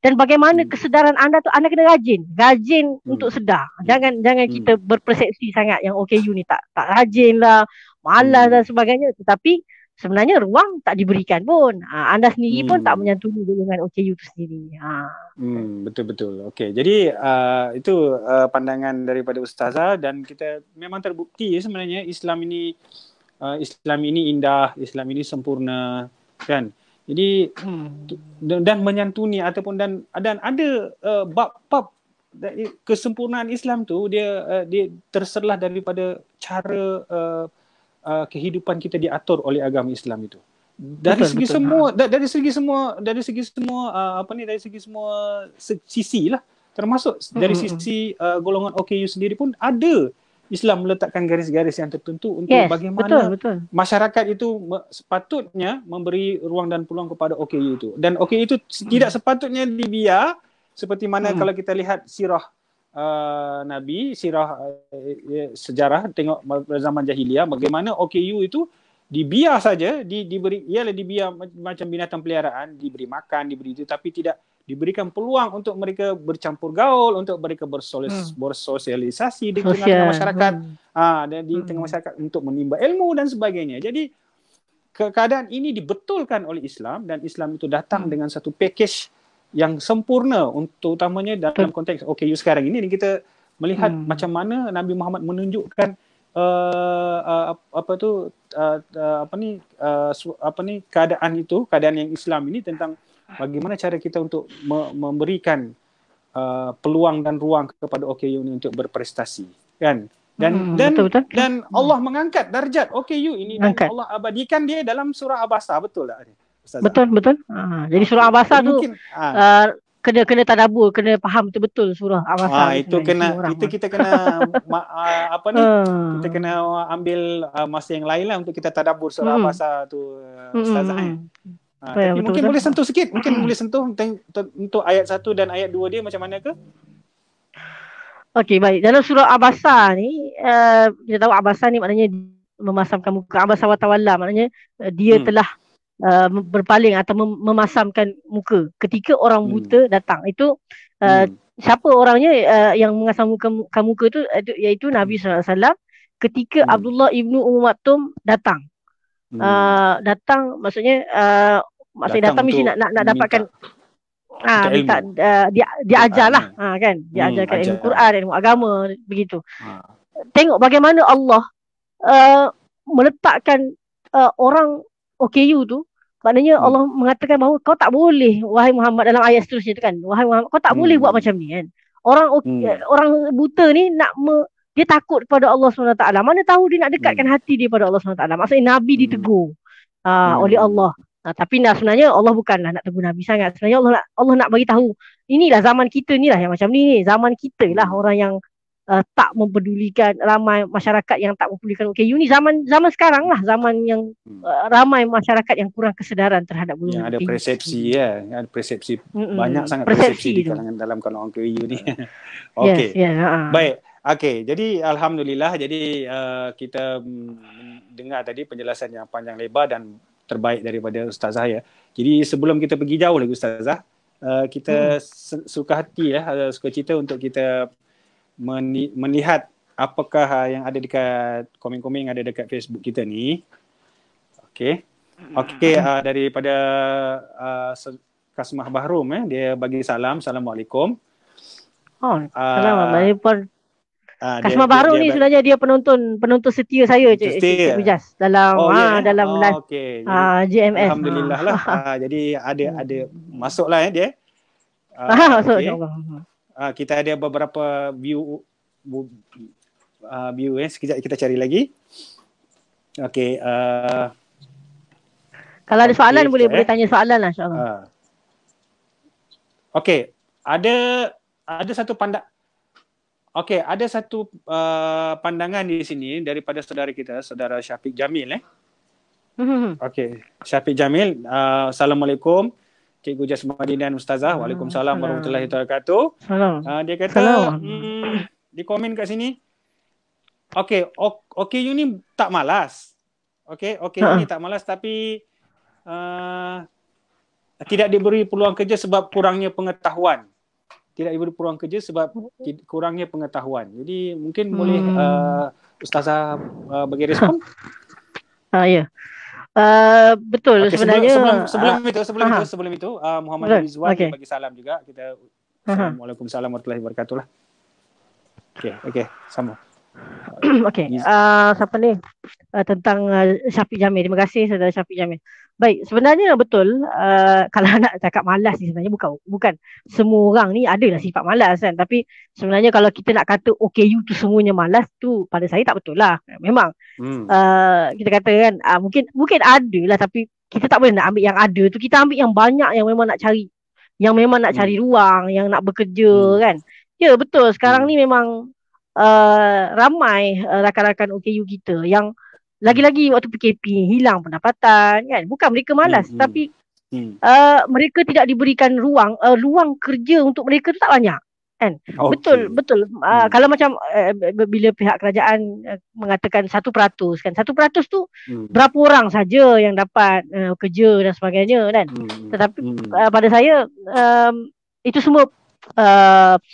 dan bagaimana kesedaran anda tu, anda kena rajin untuk sedar. Jangan kita berpersepsi sangat yang OKU ni tak rajin lah, malas dan sebagainya. Tetapi sebenarnya ruang tak diberikan pun. Anda sendiri pun tak menyantuni dengan OKU tu sendiri. Betul. Okey. Jadi itu pandangan daripada Ustazah, dan kita memang terbukti sebenarnya Islam ini indah, Islam ini sempurna kan. Jadi dan menyantuni ataupun dan ada bab-bab kesempurnaan Islam tu dia terserlah daripada cara kehidupan kita diatur oleh agama Islam itu. Dari segi semua sisi lah, termasuk dari sisi golongan OKU sendiri pun ada Islam meletakkan garis-garis yang tertentu untuk bagaimana masyarakat itu sepatutnya memberi ruang dan peluang kepada OKU itu. Dan OKU itu tidak sepatutnya dibiar, seperti mana kalau kita lihat sirah Nabi, sirah sejarah, tengok zaman jahiliah, bagaimana OKU itu dibiar saja, dibiar macam binatang peliharaan, diberi makan, diberi itu, tapi tidak diberikan peluang untuk mereka bercampur gaul, untuk mereka bersosialisasi di tengah masyarakat, dan di tengah masyarakat untuk menimba ilmu dan sebagainya. Jadi keadaan ini dibetulkan oleh Islam, dan Islam itu datang dengan satu package yang sempurna, untuk utamanya dalam konteks OKU sekarang ini. Kita melihat macam mana Nabi Muhammad menunjukkan keadaan yang Islam ini, tentang bagaimana cara kita untuk memberikan peluang dan ruang kepada OKU ini untuk berprestasi kan. Dan Allah mengangkat darjat OKU ini, dan Allah abadikan dia dalam surah Abasa. Betul tak? Betul. Jadi surah Abasa tu kena tadabbur, kena faham betul-betul surah Abasa. Kita kena kita kena ambil masa yang lain lah untuk kita tadabbur surah Abasa tu, Ustazah. Tapi mungkin boleh sentuh sikit, boleh sentuh untuk ayat 1 dan ayat 2 dia macam mana ke? Okey, baik. Dalam surah Abasa ni, kita tahu Abasa ni maknanya memasamkan muka. Abasa wa tawalla maknanya dia telah berpaling atau memasamkan muka ketika orang buta datang. Itu siapa orangnya yang mengasah muka tu, iaitu Nabi Hmm. SAW ketika Hmm. Abdullah ibnu Maktum datang. Hmm. Datang maksudnya maksudnya Datang datang mesti untuk nak minta dapatkan minta ilmu diajar Quran lah kan. kan, diajarkan ilmu Quran, Ajar. ilmu agama begitu. Ha. Tengok bagaimana Allah uh, meletakkan orang OKU tu, maknanya Hmm. Allah mengatakan bahawa kau tak boleh wahai Muhammad, dalam ayat seterusnya tu kan, wahai Muhammad kau tak boleh buat Hmm. macam ni kan. Orang Hmm. orang buta ni dia takut kepada Allah SWT. Mana tahu dia nak dekatkan Hmm. hati dia pada Allah SWT. Maksudnya Nabi Hmm. ditegur oleh Hmm. Allah. Tapi sebenarnya Allah bukanlah nak tegur Nabi sangat. Sebenarnya Allah nak bagi tahu, inilah zaman kita ni lah yang macam ni. Zaman kita lah Hmm. orang yang tak mempedulikan, ramai masyarakat yang tak mempedulikan OKU ni. Zaman sekarang lah, zaman yang Hmm. ramai masyarakat yang kurang kesedaran terhadap Yang golongan ada OKU. persepsi ya, ada persepsi banyak sangat persepsi Persepsi di tu. kalangan dalam kalangan KU ni. Yes, Okey. yes. Baik. Okey, jadi alhamdulillah, jadi kita dengar tadi penjelasan yang panjang lebar dan terbaik daripada Ustazah ya. Jadi sebelum kita pergi jauh lagi Ustazah, kita suka hati suka cita untuk kita melihat apakah yang ada dekat komen-komen yang ada dekat Facebook kita ni. Okey. Okey, daripada Kasmah Bahrum dia bagi salam, Assalamualaikum. Assalamualaikum. Kasmah Bahrum ni sebenarnya dia penonton setia saya, Cikgu Jas, dalam dalam live okay. GMS. Alhamdulillah lah. Jadi ada masuklah dia. Masuk okay. insya-Allah. Kita ada beberapa view sekejap kita cari lagi. Okey, kalau ada soalan boleh tanya soalan lah, insya-Allah. Okey, ada satu pandangan di sini daripada saudara kita, saudara Syafiq Jamil Okey, Syafiq Jamil, Assalamualaikum Cikgu Jasmadi dan Ustazah. Waalaikumsalam warahmatullahi wabarakatuh. Dia kata di komen kat sini, okey, OKU ni tak malas. Okey, OKU ni tak malas tapi tidak diberi peluang kerja sebab kurangnya pengetahuan. Tidak diberi peluang kerja sebab kurangnya pengetahuan. Jadi mungkin boleh Ustazah bagi respon? Ya. Betul sebenarnya. Sebelum itu Muhammad Rizwan dia bagi salam juga. Kita Assalamualaikum warahmatullahi wabarakatuh lah. Okey, sama. Okey, siapa ni? Tentang Syafiq Jamil. Terima kasih saudara Syafiq Jamil. Baik, sebenarnya betul, kalau nak cakap malas ni sebenarnya bukan semua orang ni adalah sifat malas kan. Tapi sebenarnya kalau kita nak kata OKU tu semuanya malas, tu pada saya tak betul lah. Memang kita kata kan mungkin ada lah, tapi kita tak boleh nak ambil yang ada tu. Kita ambil yang banyak, yang memang nak cari ruang, yang nak bekerja kan. Ya betul, sekarang ni memang ramai rakan-rakan OKU kita yang lagi-lagi waktu PKP hilang pendapatan kan. Bukan mereka malas, tapi mereka tidak diberikan ruang kerja untuk mereka tu tak banyak kan. Betul. Kalau macam bila pihak kerajaan mengatakan 1% kan, 1% tu berapa orang saja yang dapat kerja dan sebagainya kan. Tetapi pada saya itu semua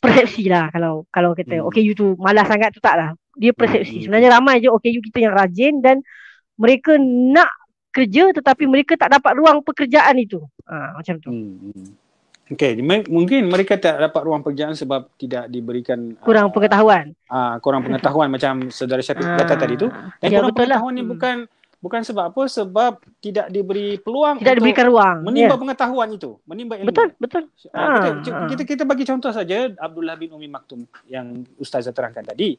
persepsi lah. Kalau kata OKU tu malas sangat tu, taklah, dia persepsi. Sebenarnya ramai je OKU kita yang rajin dan mereka nak kerja tetapi mereka tak dapat ruang pekerjaan itu. Macam tu. Okey, mungkin mereka tak dapat ruang pekerjaan sebab tidak diberikan kurang pengetahuan. Kurang pengetahuan macam saudara Syafiq kata tadi tu. Dan kurang pengetahuan ni bukan sebab apa, sebab tidak diberi peluang, tidak diberikan ruang menimba pengetahuan itu, menimba ilmu. Betul. Kita bagi contoh saja Abdullah bin Umi Maktum yang Ustazah terangkan tadi.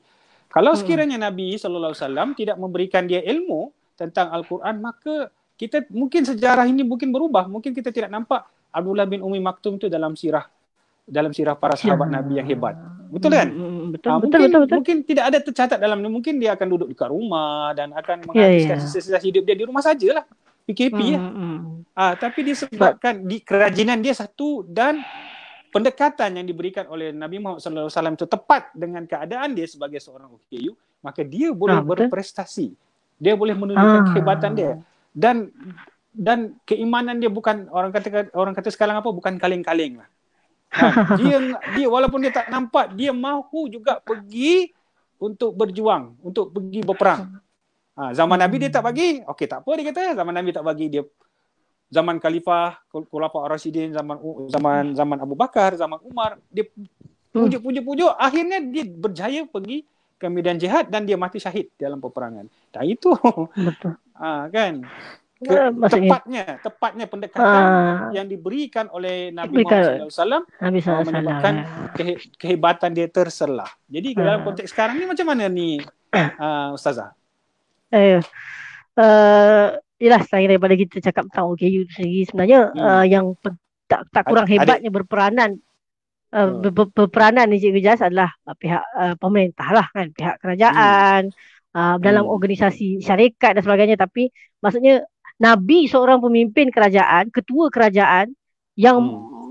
Kalau sekiranya Nabi SAW tidak memberikan dia ilmu tentang Al-Quran, maka kita mungkin sejarah ini mungkin berubah. Mungkin kita tidak nampak Abdullah bin Umi Maktum tu dalam sirah para sahabat Nabi yang hebat. Betul kan? Betul. Mungkin tidak ada tercatat dalam ni. Mungkin dia akan duduk dekat rumah dan akan menghabiskan sisa-sisa hidup dia di rumah sajalah. PKP tapi disebabkan di kerajinan dia satu dan pendekatan yang diberikan oleh Nabi Muhammad SAW itu tepat dengan keadaan dia sebagai seorang OKU, maka dia boleh berprestasi. Dia boleh menunjukkan kehebatan dia. Dan keimanan dia bukan orang kata sekarang bukan kaleng-kaleng lah. Kan? Dia walaupun dia tak nampak, dia mahu juga pergi untuk berjuang, untuk pergi berperang. Zaman Nabi dia tak bagi, okey tak apa dia kata, zaman Nabi tak bagi, dia zaman Khalifah, Khulafaur Rasyidin, zaman Abu Bakar, zaman Umar, dia pujuk, akhirnya dia berjaya pergi ke medan jihad dan dia mati syahid dalam peperangan. Dan itu Betul. kan tepatnya pendekatan yang diberikan oleh Nabi Muhammad SAW menyebabkan kehebatan dia terselah. Jadi dalam konteks sekarang ni macam mana ni Ustazah? Yelah, selain daripada kita cakap tentang OKU tu sendiri, sebenarnya yang tak kurang hebatnya berperanan ni Cikgu Jas adalah pihak pemerintah lah kan, pihak kerajaan, dalam organisasi syarikat dan sebagainya. Tapi maksudnya Nabi seorang pemimpin kerajaan, ketua kerajaan yang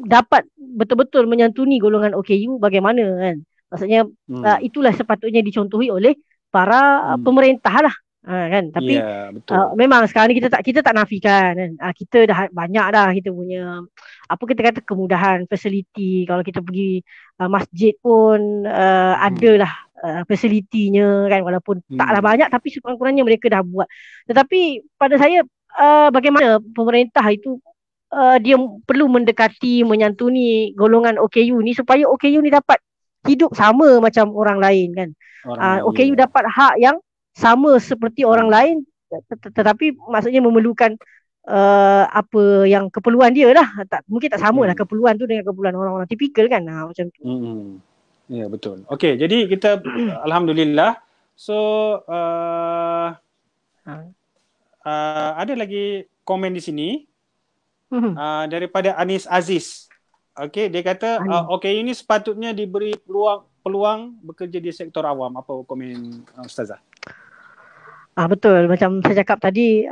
dapat betul-betul menyantuni golongan OKU, bagaimana kan. Maksudnya itulah sepatutnya dicontohi oleh para pemerintah lah. Kan, tapi memang sekarang ni kita tak nafikan kan. Kita dah banyak dah kita punya kita kata kemudahan, fasiliti. Kalau kita pergi masjid pun ada lah fasilitinya kan, walaupun taklah banyak tapi sekurang-kurangnya mereka dah buat. Tetapi pada saya bagaimana pemerintah itu dia perlu mendekati, menyantuni golongan OKU ni supaya OKU ni dapat hidup sama macam orang lain kan. OKU dapat hak yang sama seperti orang lain, tetapi maksudnya memerlukan apa yang keperluan dia lah. Mungkin tak sama lah keperluan tu dengan keperluan orang-orang tipikal kan, macam tu. Ya, betul. Okey, jadi kita alhamdulillah. So ada lagi komen di sini daripada Anis Aziz. Okey, dia kata ini sepatutnya diberi peluang bekerja di sektor awam. Apa komen Ustazah? Betul, macam saya cakap tadi,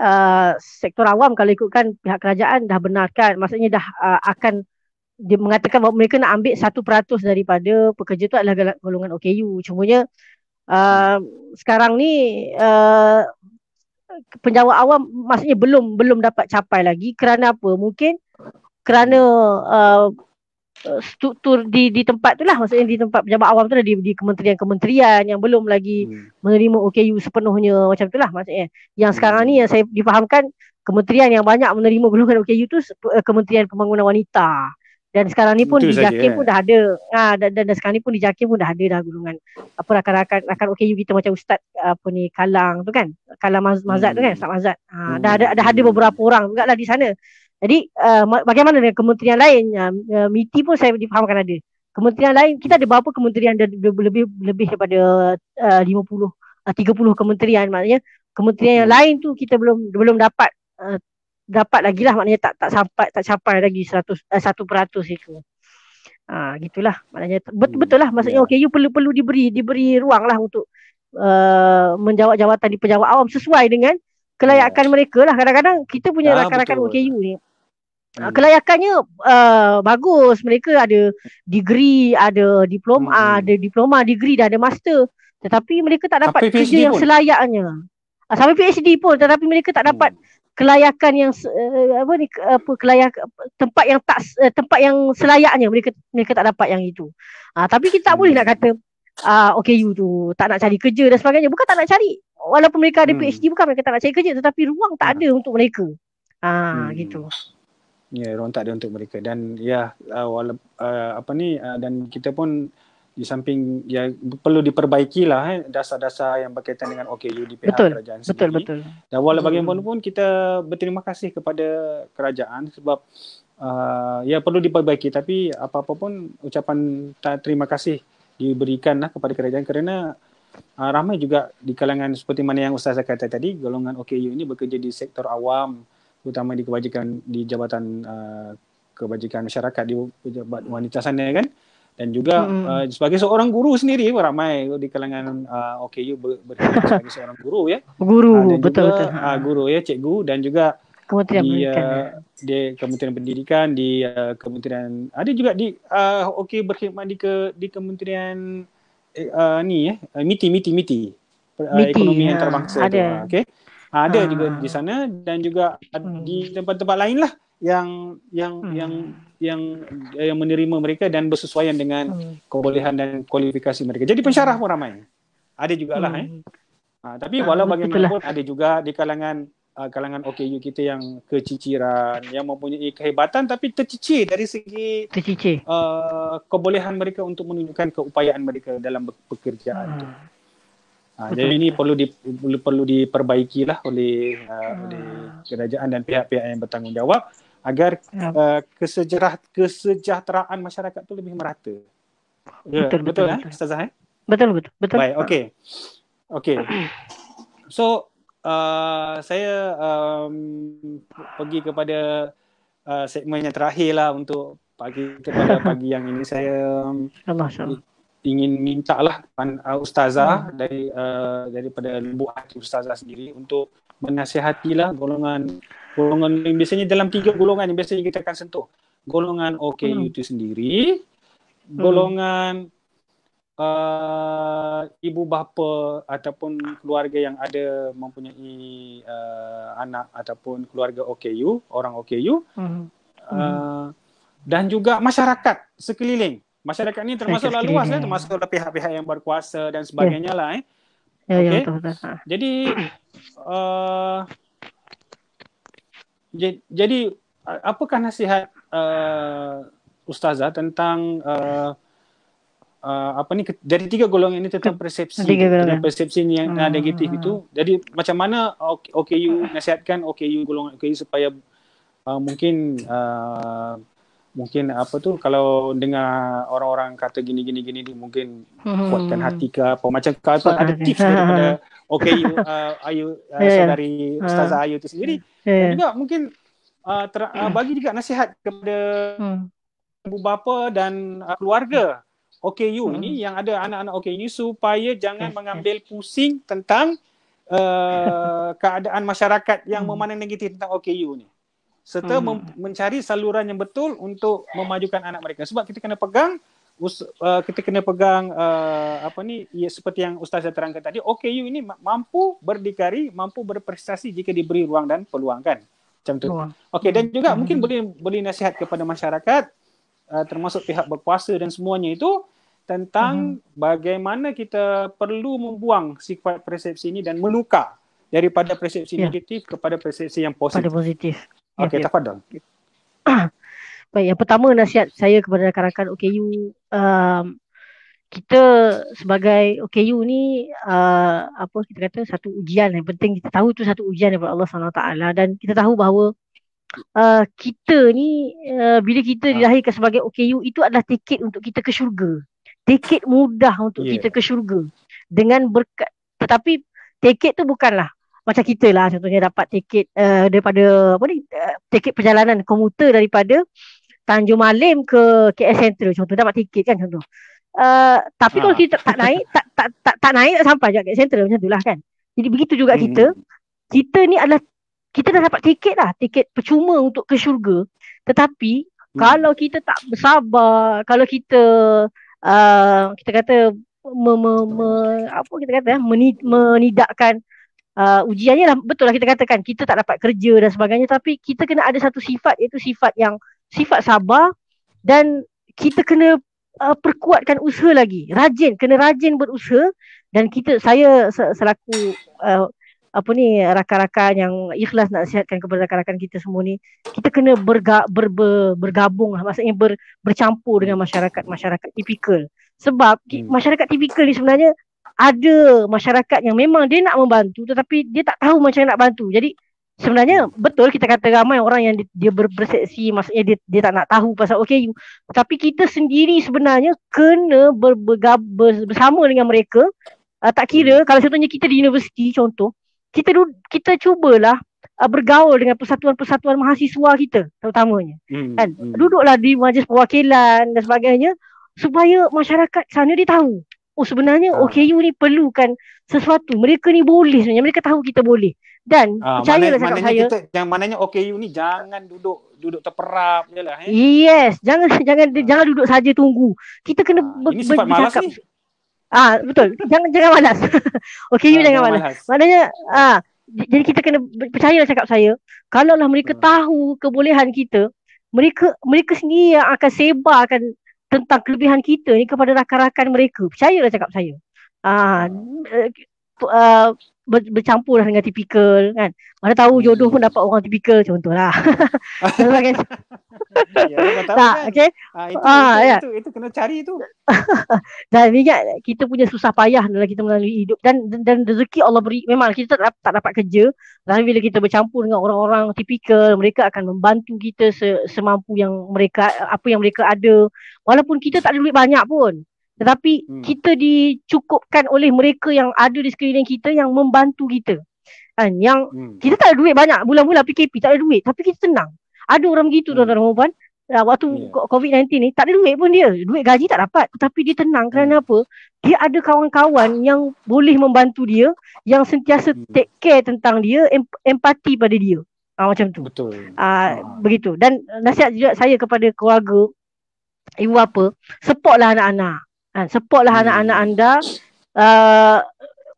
sektor awam kalau ikutkan pihak kerajaan dah benarkan, maksudnya dah akan dia mengatakan bahawa mereka nak ambil 1% daripada pekerja tu adalah golongan OKU. Cumanya sekarang ni penjawat awam maksudnya belum dapat capai lagi. Kerana apa? Mungkin kerana struktur di tempat tu lah, maksudnya di tempat pejabat awam tu di kementerian-kementerian yang belum lagi menerima OKU sepenuhnya, macam tu lah maksudnya. Yang sekarang ni yang saya difahamkan, kementerian yang banyak menerima golongan OKU tu Kementerian Pembangunan Wanita. Dan sekarang ni pun di JAKIM pun dah ada. Dan sekarang ni pun di JAKIM pun dah ada golongan rakan OKU kita, macam Ustaz Kalang tu kan, Kalang Mazat tu kan, Ustaz Mazat. Dah ada beberapa orang juga lah di sana. Jadi bagaimana dengan kementerian lain? MITI pun saya difahamkan ada. Kementerian lain, kita ada berapa kementerian, lebih daripada 30 kementerian. Maknanya kementerian yang lain tu kita belum dapat lagi lah, maknanya tak capai lagi 1% itu. Gitulah maknanya. Betul lah, maksudnya OKU perlu diberi ruang lah untuk menjawat jawatan di pejabat awam sesuai dengan kelayakan mereka lah. Kadang-kadang kita punya rakan-rakan OKU ni kelayakannya bagus, mereka ada degree, ada diploma, degree, dah ada master, tetapi mereka tak dapat kerja yang selayaknya. Sampai PhD pun, tetapi mereka tak dapat kelayakan yang tempat yang selayaknya, mereka tak dapat yang itu. Tapi kita tak boleh nak kata OKU tu tak nak cari kerja dan sebagainya. Bukan tak nak cari, walaupun mereka ada PhD, bukan mereka tak nak cari kerja, tetapi ruang tak ada untuk mereka. Gitu. Ya, ruang tak ada untuk mereka. Dan dan kita pun di samping perlu diperbaikilah dasar-dasar yang berkaitan dengan OKU di pihak kerajaan sendiri. Betul. Dan walaupun bagaimanapun kita berterima kasih kepada kerajaan sebab perlu diperbaiki, tapi apa-apa pun ucapan terima kasih diberikanlah kepada kerajaan, kerana ramai juga di kalangan seperti mana yang Ustazah kata tadi, golongan OKU ini bekerja di sektor awam, terutama di kebajikan, di jabatan kebajikan masyarakat, di pejabat wanita sana kan. Dan juga sebagai seorang guru sendiri, ramai di kalangan OKU berkhidmat sebagai seorang guru ya. Guru, betul. Guru ya, cikgu, dan juga Kementerian Pendidikan. Di Kementerian Pendidikan, di Kementerian, ada juga di berkhidmat di Kementerian MITI Ekonomi Antarabangsa tu. Okey. Ada juga di sana, dan juga di tempat-tempat lain lah yang menerima mereka dan bersesuaian dengan kebolehan dan kualifikasi mereka. Jadi pensyarah pun ramai. Ada jugalah tapi walau bagaimanapun ada juga di kalangan OKU kita yang keciciran, yang mempunyai kehebatan tapi tercicir dari segi kebolehan mereka untuk menunjukkan keupayaan mereka dalam pekerjaan itu. Jadi ini perlu diperbaikilah oleh kerajaan dan pihak-pihak yang bertanggungjawab agar kesejahteraan masyarakat itu lebih merata. Betul Ustazah? Betul. Baik, okey. So saya pergi kepada segmen yang terakhir lah untuk pada pagi yang ini. Saya ingin mintalah Ustazah daripada lembut hati Ustazah sendiri untuk menasihatilah golongan yang biasanya dalam 3 golongan yang biasanya kita akan sentuh. Golongan OKU itu sendiri, golongan ibu bapa ataupun keluarga yang ada mempunyai anak ataupun keluarga OKU, orang OKU, dan juga masyarakat sekeliling. Masyarakat ini termasuklah luas termasuklah pihak-pihak yang berkuasa dan sebagainya lah. Okay? Jadi apakah nasihat Ustazah tentang dari 3 golongan ini tentang persepsi yang negatif itu. Jadi macam mana OKU nasihatkan golongan OKU supaya mungkin kalau dengar orang-orang kata gini mungkin kuatkan hati ke apa macam ada tips daripada OKU saudari Ustazah Ayu itu sendiri. Dan juga mungkin bagi juga nasihat kepada ibu bapa dan keluarga OKU ini yang ada anak-anak OKU ini supaya jangan mengambil pusing tentang keadaan masyarakat yang memandang negatif tentang OKU ni, serta mencari saluran yang betul untuk memajukan anak mereka. Sebab kita kena pegang seperti yang Ustazah terangkan tadi, OKU ini mampu berdikari, mampu berprestasi jika diberi ruang dan peluang, kan? Macam tu. Okey, dan juga mungkin boleh nasihat kepada masyarakat, termasuk pihak berkuasa dan semuanya itu, tentang bagaimana kita perlu membuang sifat persepsi ini dan menukar daripada persepsi negatif kepada persepsi yang positif. Okey, tafadhal. Baik, yang pertama nasihat saya kepada rakan-rakan OKU, kita sebagai OKU ni kita kata satu ujian yang penting. Kita tahu itu satu ujian daripada Allah SWT, dan kita tahu bahawa kita ni bila kita dilahirkan sebagai OKU, itu adalah tiket untuk kita ke syurga. Tiket mudah untuk kita ke syurga dengan berkat. Tetapi tiket tu bukanlah macam kita lah, contohnya dapat tiket daripada tiket perjalanan komuter daripada Tanjung Malim ke KL Sentral, contoh dapat tiket kan, contoh. Tapi kalau kita tak naik tak sampai je KL Sentral, macam itulah kan. Jadi begitu juga kita ni adalah, kita dah dapat tiket lah, tiket percuma untuk ke syurga. Tetapi kalau kita tak bersabar, kalau kita kita kata menidakkan ujiannya lah, betul lah kita katakan kita tak dapat kerja dan sebagainya, tapi kita kena ada satu sifat, iaitu sifat sabar, dan kita kena perkuatkan usaha lagi, kena rajin berusaha. Dan saya selaku rakan-rakan yang ikhlas nak nasihatkan kepada rakan-rakan kita semua ni, kita kena bergabung lah, maksudnya bercampur dengan masyarakat tipikal. Sebab masyarakat tipikal ni sebenarnya ada masyarakat yang memang dia nak membantu tetapi dia tak tahu macam nak bantu. Jadi sebenarnya betul kita kata ramai orang yang dia berpersepsi, maksudnya dia tak nak tahu pasal OKU. Tapi kita sendiri sebenarnya kena bersama dengan mereka. Tak kira kalau contohnya kita di universiti, contoh kita cubalah bergaul dengan persatuan-persatuan mahasiswa kita terutamanya. Kan? Duduklah di majlis perwakilan dan sebagainya supaya masyarakat sana dia tahu, sebenarnya OKU ni perlukan sesuatu. Mereka ni boleh sebenarnya, mereka tahu kita boleh. Dan percayalah cakap saya, yang mananya OKU ni jangan duduk terperap je lah. Yes, jangan duduk saja tunggu. Kita kena ini sifat malas ni. Betul. Jangan malas. OKU jangan malas. Maknanya jadi kita kena percayalah cakap saya. Kalaulah mereka tahu kebolehan kita, mereka sendiri yang akan sebarkan tentang kelebihan kita ni kepada rakan-rakan mereka. Percayalah cakap saya. Ah, uh, uh, bercampur dengan tipikal kan. Mana tahu jodoh pun dapat orang tipikal contohlah. Kan? Ya, kau tahu Tak, kan? okay. Ya. Itu kena cari tu. Dan ingat kita punya susah payah dalam kita melalui hidup dan rezeki Allah beri. Memang kita tak dapat kerja, tapi bila kita bercampur dengan orang-orang tipikal, mereka akan membantu kita semampu yang mereka, apa yang mereka ada. Walaupun kita tak ada duit banyak pun, tetapi kita dicukupkan oleh mereka yang ada di sekeliling kita yang membantu kita. Kan? Yang kita tak ada duit banyak, bulan-bulan PKP tak ada duit, tapi kita tenang. Ada orang begitu tuan-tuan dan puan. Waktu COVID-19 ni tak ada duit pun dia. Duit gaji tak dapat. Tetapi dia tenang kerana apa? Dia ada kawan-kawan yang boleh membantu dia, yang sentiasa take care tentang dia, empati pada dia. Macam tu. Betul. Begitu. Dan nasihat juga saya kepada keluarga, ibu bapa, supportlah anak-anak. Supportlah anak-anak anda.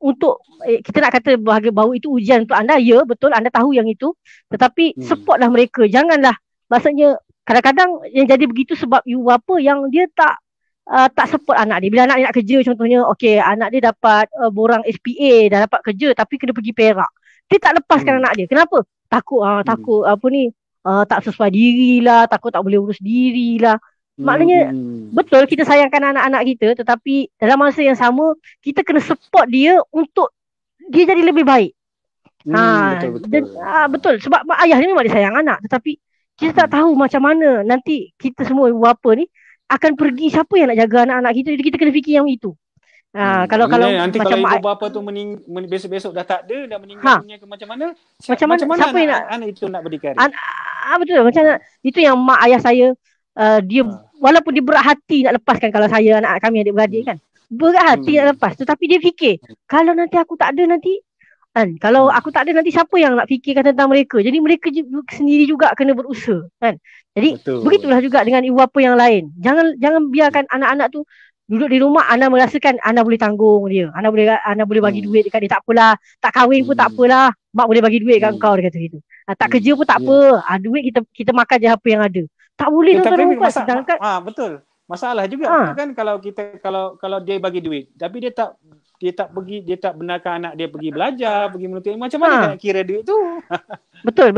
Untuk kita nak kata bahawa itu ujian untuk anda, ya betul, anda tahu yang itu, tetapi supportlah mereka. Janganlah, maksudnya kadang-kadang yang jadi begitu sebab ibu bapa yang dia tak support anak dia. Bila anak dia nak kerja contohnya, okey, anak dia dapat borang SPA, dah dapat kerja tapi kena pergi Perak, dia tak lepaskan anak dia. Kenapa? Takut apa ni, tak sesuai dirilah, takut tak boleh urus dirilah. Maknanya betul kita sayangkan anak-anak kita, tetapi dalam masa yang sama kita kena support dia untuk dia jadi lebih baik. Betul. Sebab ayah ni memang dia sayang anak, tetapi kita tak tahu macam mana nanti kita semua ibu bapa ni akan pergi, siapa yang nak jaga anak-anak kita. Jadi kita kena fikir yang itu. Kalau nanti macam kalau ibu bapa tu besok-besok dah tak ada, dah meninggal dunia ke macam mana? Macam mana siapa yang anak itu nak berdikari? Betul. Macam itu yang mak ayah saya, dia walaupun dia berat hati nak lepaskan, kalau saya anak kami adik-beradik kan, berat hati nak lepas, tetapi dia fikir kalau nanti aku tak ada nanti kan, kalau aku tak ada nanti siapa yang nak fikirkan tentang mereka. Jadi mereka sendiri juga kena berusaha kan. Jadi begitulah juga dengan ibu bapa yang lain. Jangan biarkan anak-anak tu duduk di rumah, anda merasakan anda boleh tanggung dia, anda boleh bagi duit dekat dia, tak apalah, tak kahwin pun tak apalah, mak boleh bagi duit kat kau, dia kata gitu. Tak kerja pun tak apa, duit kita makan je apa yang ada. Tak boleh tuan-tuan. Betul. Masalah juga kan kalau dia bagi duit tapi dia tak benarkan anak dia pergi belajar, pergi menuntut, macam mana nak kira duit tu? Betul.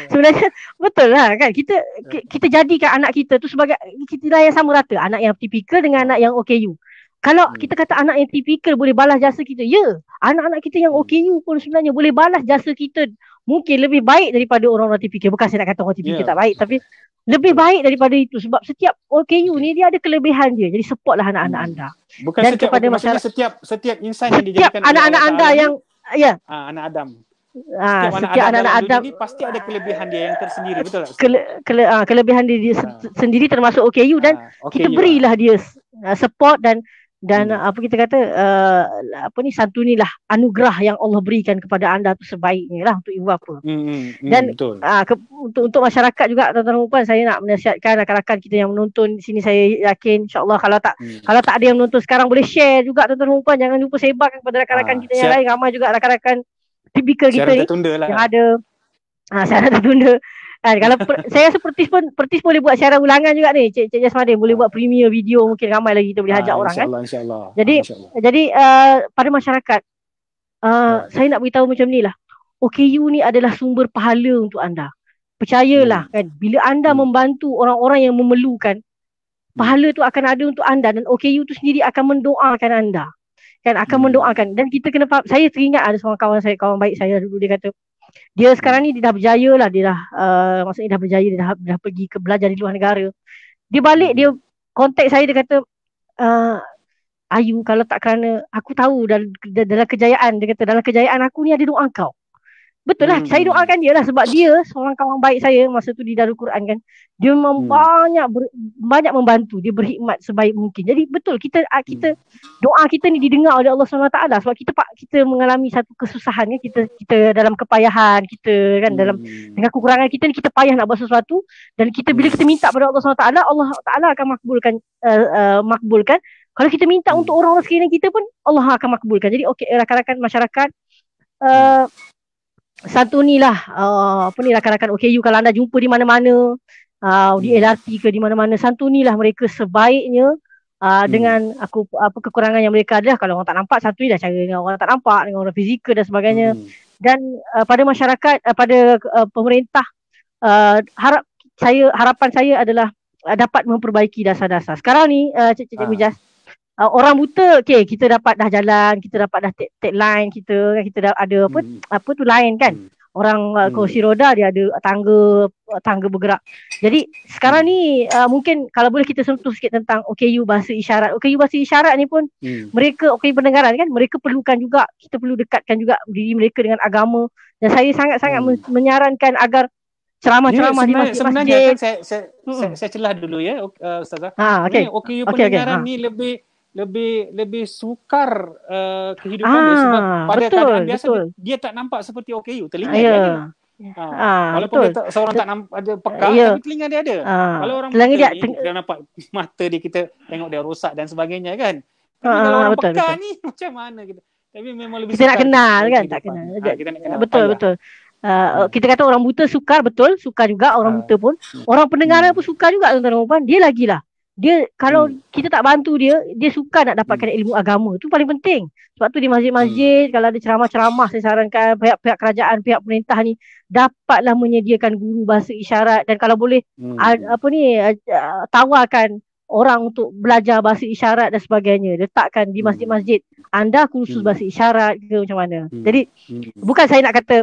Sebenarnya betul lah kan, kita jadikan anak kita tu sebagai kita yang sama rata, anak yang tipikal dengan anak yang OKU. Kalau kita kata anak yang tipikal boleh balas jasa kita, ya, anak-anak kita yang OKU pun sebenarnya boleh balas jasa kita mungkin lebih baik daripada orang-orang tipikal. Bukan saya nak kata orang tipikal tak baik, tapi lebih baik daripada itu, sebab setiap OKU ni dia ada kelebihan dia. Jadi supportlah anak-anak anda. Bukan dan setiap, kepada masyarakat, setiap insan yang dijadikan anak-anak anda yang anak Adam. Setiap anak-anak Adam ini pasti ada kelebihan dia yang tersendiri, betul tak? Kelebihan dia sendiri termasuk OKU, dan kita berilah dia support dan apa kita kata santunilah anugerah yang Allah berikan kepada anda tu sebaiknya lah untuk ibu bapa. Dan untuk masyarakat juga, tuan-tuan dan puan, saya nak menasihatkan rakan-rakan kita yang menonton di sini. Saya yakin insya-Allah kalau tak ada yang menonton sekarang, boleh share juga tuan-tuan dan puan. Jangan lupa sebarkan kepada rakan-rakan kita yang lain. Ramai juga rakan-rakan tipikal kita ni yang ada syarat tertunda. Kalau saya rasa Pertis boleh buat siaran ulangan juga ni, Cik Jasmadin boleh buat premier video, mungkin ramai lagi kita boleh ajak orang kan. InsyaAllah. Jadi pada masyarakat, saya nak beritahu macam ni lah, OKU ni adalah sumber pahala untuk anda. Percayalah kan, bila anda membantu orang-orang yang memerlukan, pahala tu akan ada untuk anda, dan OKU tu sendiri akan mendoakan anda kan, akan mendoakan. Dan kita kena faham, saya teringat ada seorang kawan baik saya dulu, dia kata dia sekarang ni dia dah berjaya lah, dia dah maksudnya dah berjaya, dia dah pergi ke belajar di luar negara. Dia balik, dia kontak saya, dia kata Ayu, kalau tak kerana aku tahu dalam kejayaan, dia kata dalam kejayaan aku ni ada doa kau. Betul lah, saya doakan dia lah, sebab dia seorang kawan baik saya masa tu di Darul Quran kan. Dia memang banyak membantu, dia berkhidmat sebaik mungkin. Jadi betul, kita doa kita ni didengar oleh Allah SWT, sebab kita mengalami satu kesusahan kan, kita dalam kepayahan kita kan, dalam dengan kekurangan kita ni, kita payah nak buat sesuatu, dan bila kita minta pada Allah SWT, Allah Taala akan makbulkan. Kalau kita minta untuk orang-orang sekeliling kita pun, Allah akan makbulkan. Jadi okey, rakan-rakan masyarakat, santunilah apa ni rakan-rakan OKU kalau anda jumpa di mana-mana, di Hmm. LRT ke di mana-mana, santunilah mereka sebaiknya, Hmm. dengan apa kekurangan yang mereka ada. Kalau orang tak nampak, santunilah cara dengan orang tak nampak, dengan orang fizikal dan sebagainya. Hmm. Dan pada masyarakat, pada pemerintah, harapan saya adalah dapat memperbaiki dasar-dasar. Sekarang ni Cik Mujas, orang buta, okay, kita dapat dah jalan, kita dapat dah take line kita, kita dah ada Hmm. apa tu line kan. Hmm. Orang kursi roda dia ada tangga bergerak. Jadi sekarang ni mungkin kalau boleh kita sentuh sikit tentang OKU bahasa isyarat. OKU bahasa isyarat ni pun mereka OKU pendengaran kan, mereka perlukan juga, kita perlu dekatkan juga diri mereka dengan agama. Dan saya sangat-sangat menyarankan agar ceramah-ceramah di Sebenarnya masjid-masjid. kan saya celah dulu ya, Ustazah. Okay. Sebenarnya OKU Okay. pendengaran ni lebih sukar kehidupan dia, sebab pada keadaan biasa dia tak nampak seperti OKU, telinga dia ada. Walaupun dia seorang tak nampak ada pekak, tapi telinga dia ada. Kalau orang buta ni dia nampak mata dia, kita tengok dia rosak dan sebagainya kan. Tapi kalau orang pekak ni macam mana kita? Tapi memang lebih kita nak kenal kan, tak kenal. Kita nak kenal. Betul. Kita kata orang buta sukar, betul, sukar juga orang buta pun. Orang pendengaran pun sukar juga tuan-tuan dan puan. Dia lagilah. Dia kalau kita tak bantu dia suka nak dapatkan ilmu agama. Itu paling penting. Sebab tu di masjid-masjid kalau ada ceramah-ceramah, saya sarankan pihak-pihak kerajaan, pihak pemerintah ni dapatlah menyediakan guru bahasa isyarat, dan kalau boleh tawarkan orang untuk belajar bahasa isyarat dan sebagainya. Letakkan di masjid-masjid anda kursus bahasa isyarat ke macam mana. Jadi bukan saya nak kata